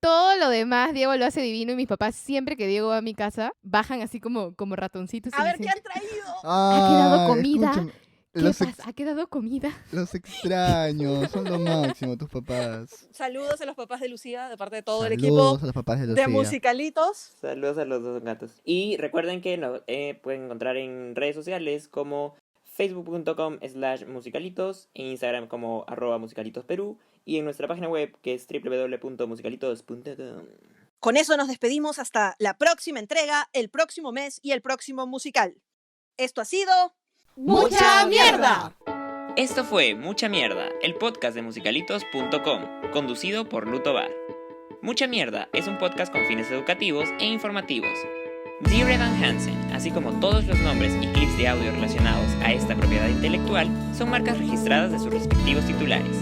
Todo lo demás Diego lo hace divino y mis papás siempre que Diego va a mi casa bajan así como ratoncitos. A y ver, dicen, ¿qué han traído? ¿ha quedado comida? Escúchame. ¿Qué Los, pasa? ¿Ha quedado comida? los extraño, son lo máximo tus papás. Saludos a los papás de Lucía, de parte de todo el Saludos equipo a los papás de de Lucía. Musicalitos. Saludos a los dos gatos. Y recuerden que nos pueden encontrar en redes sociales como facebook.com/musicalitos, en Instagram como @musicalitosperú y en nuestra página web que es www.musicalitos.com. Con eso nos despedimos hasta la próxima entrega, el próximo mes y el próximo musical. Esto ha sido... ¡Mucha mierda! Esto fue Mucha Mierda, el podcast de musicalitos.com, conducido por Luto Bar. Mucha Mierda es un podcast con fines educativos e informativos. Dear Evan Hansen, así como todos los nombres y clips de audio relacionados a esta propiedad intelectual, son marcas registradas de sus respectivos titulares.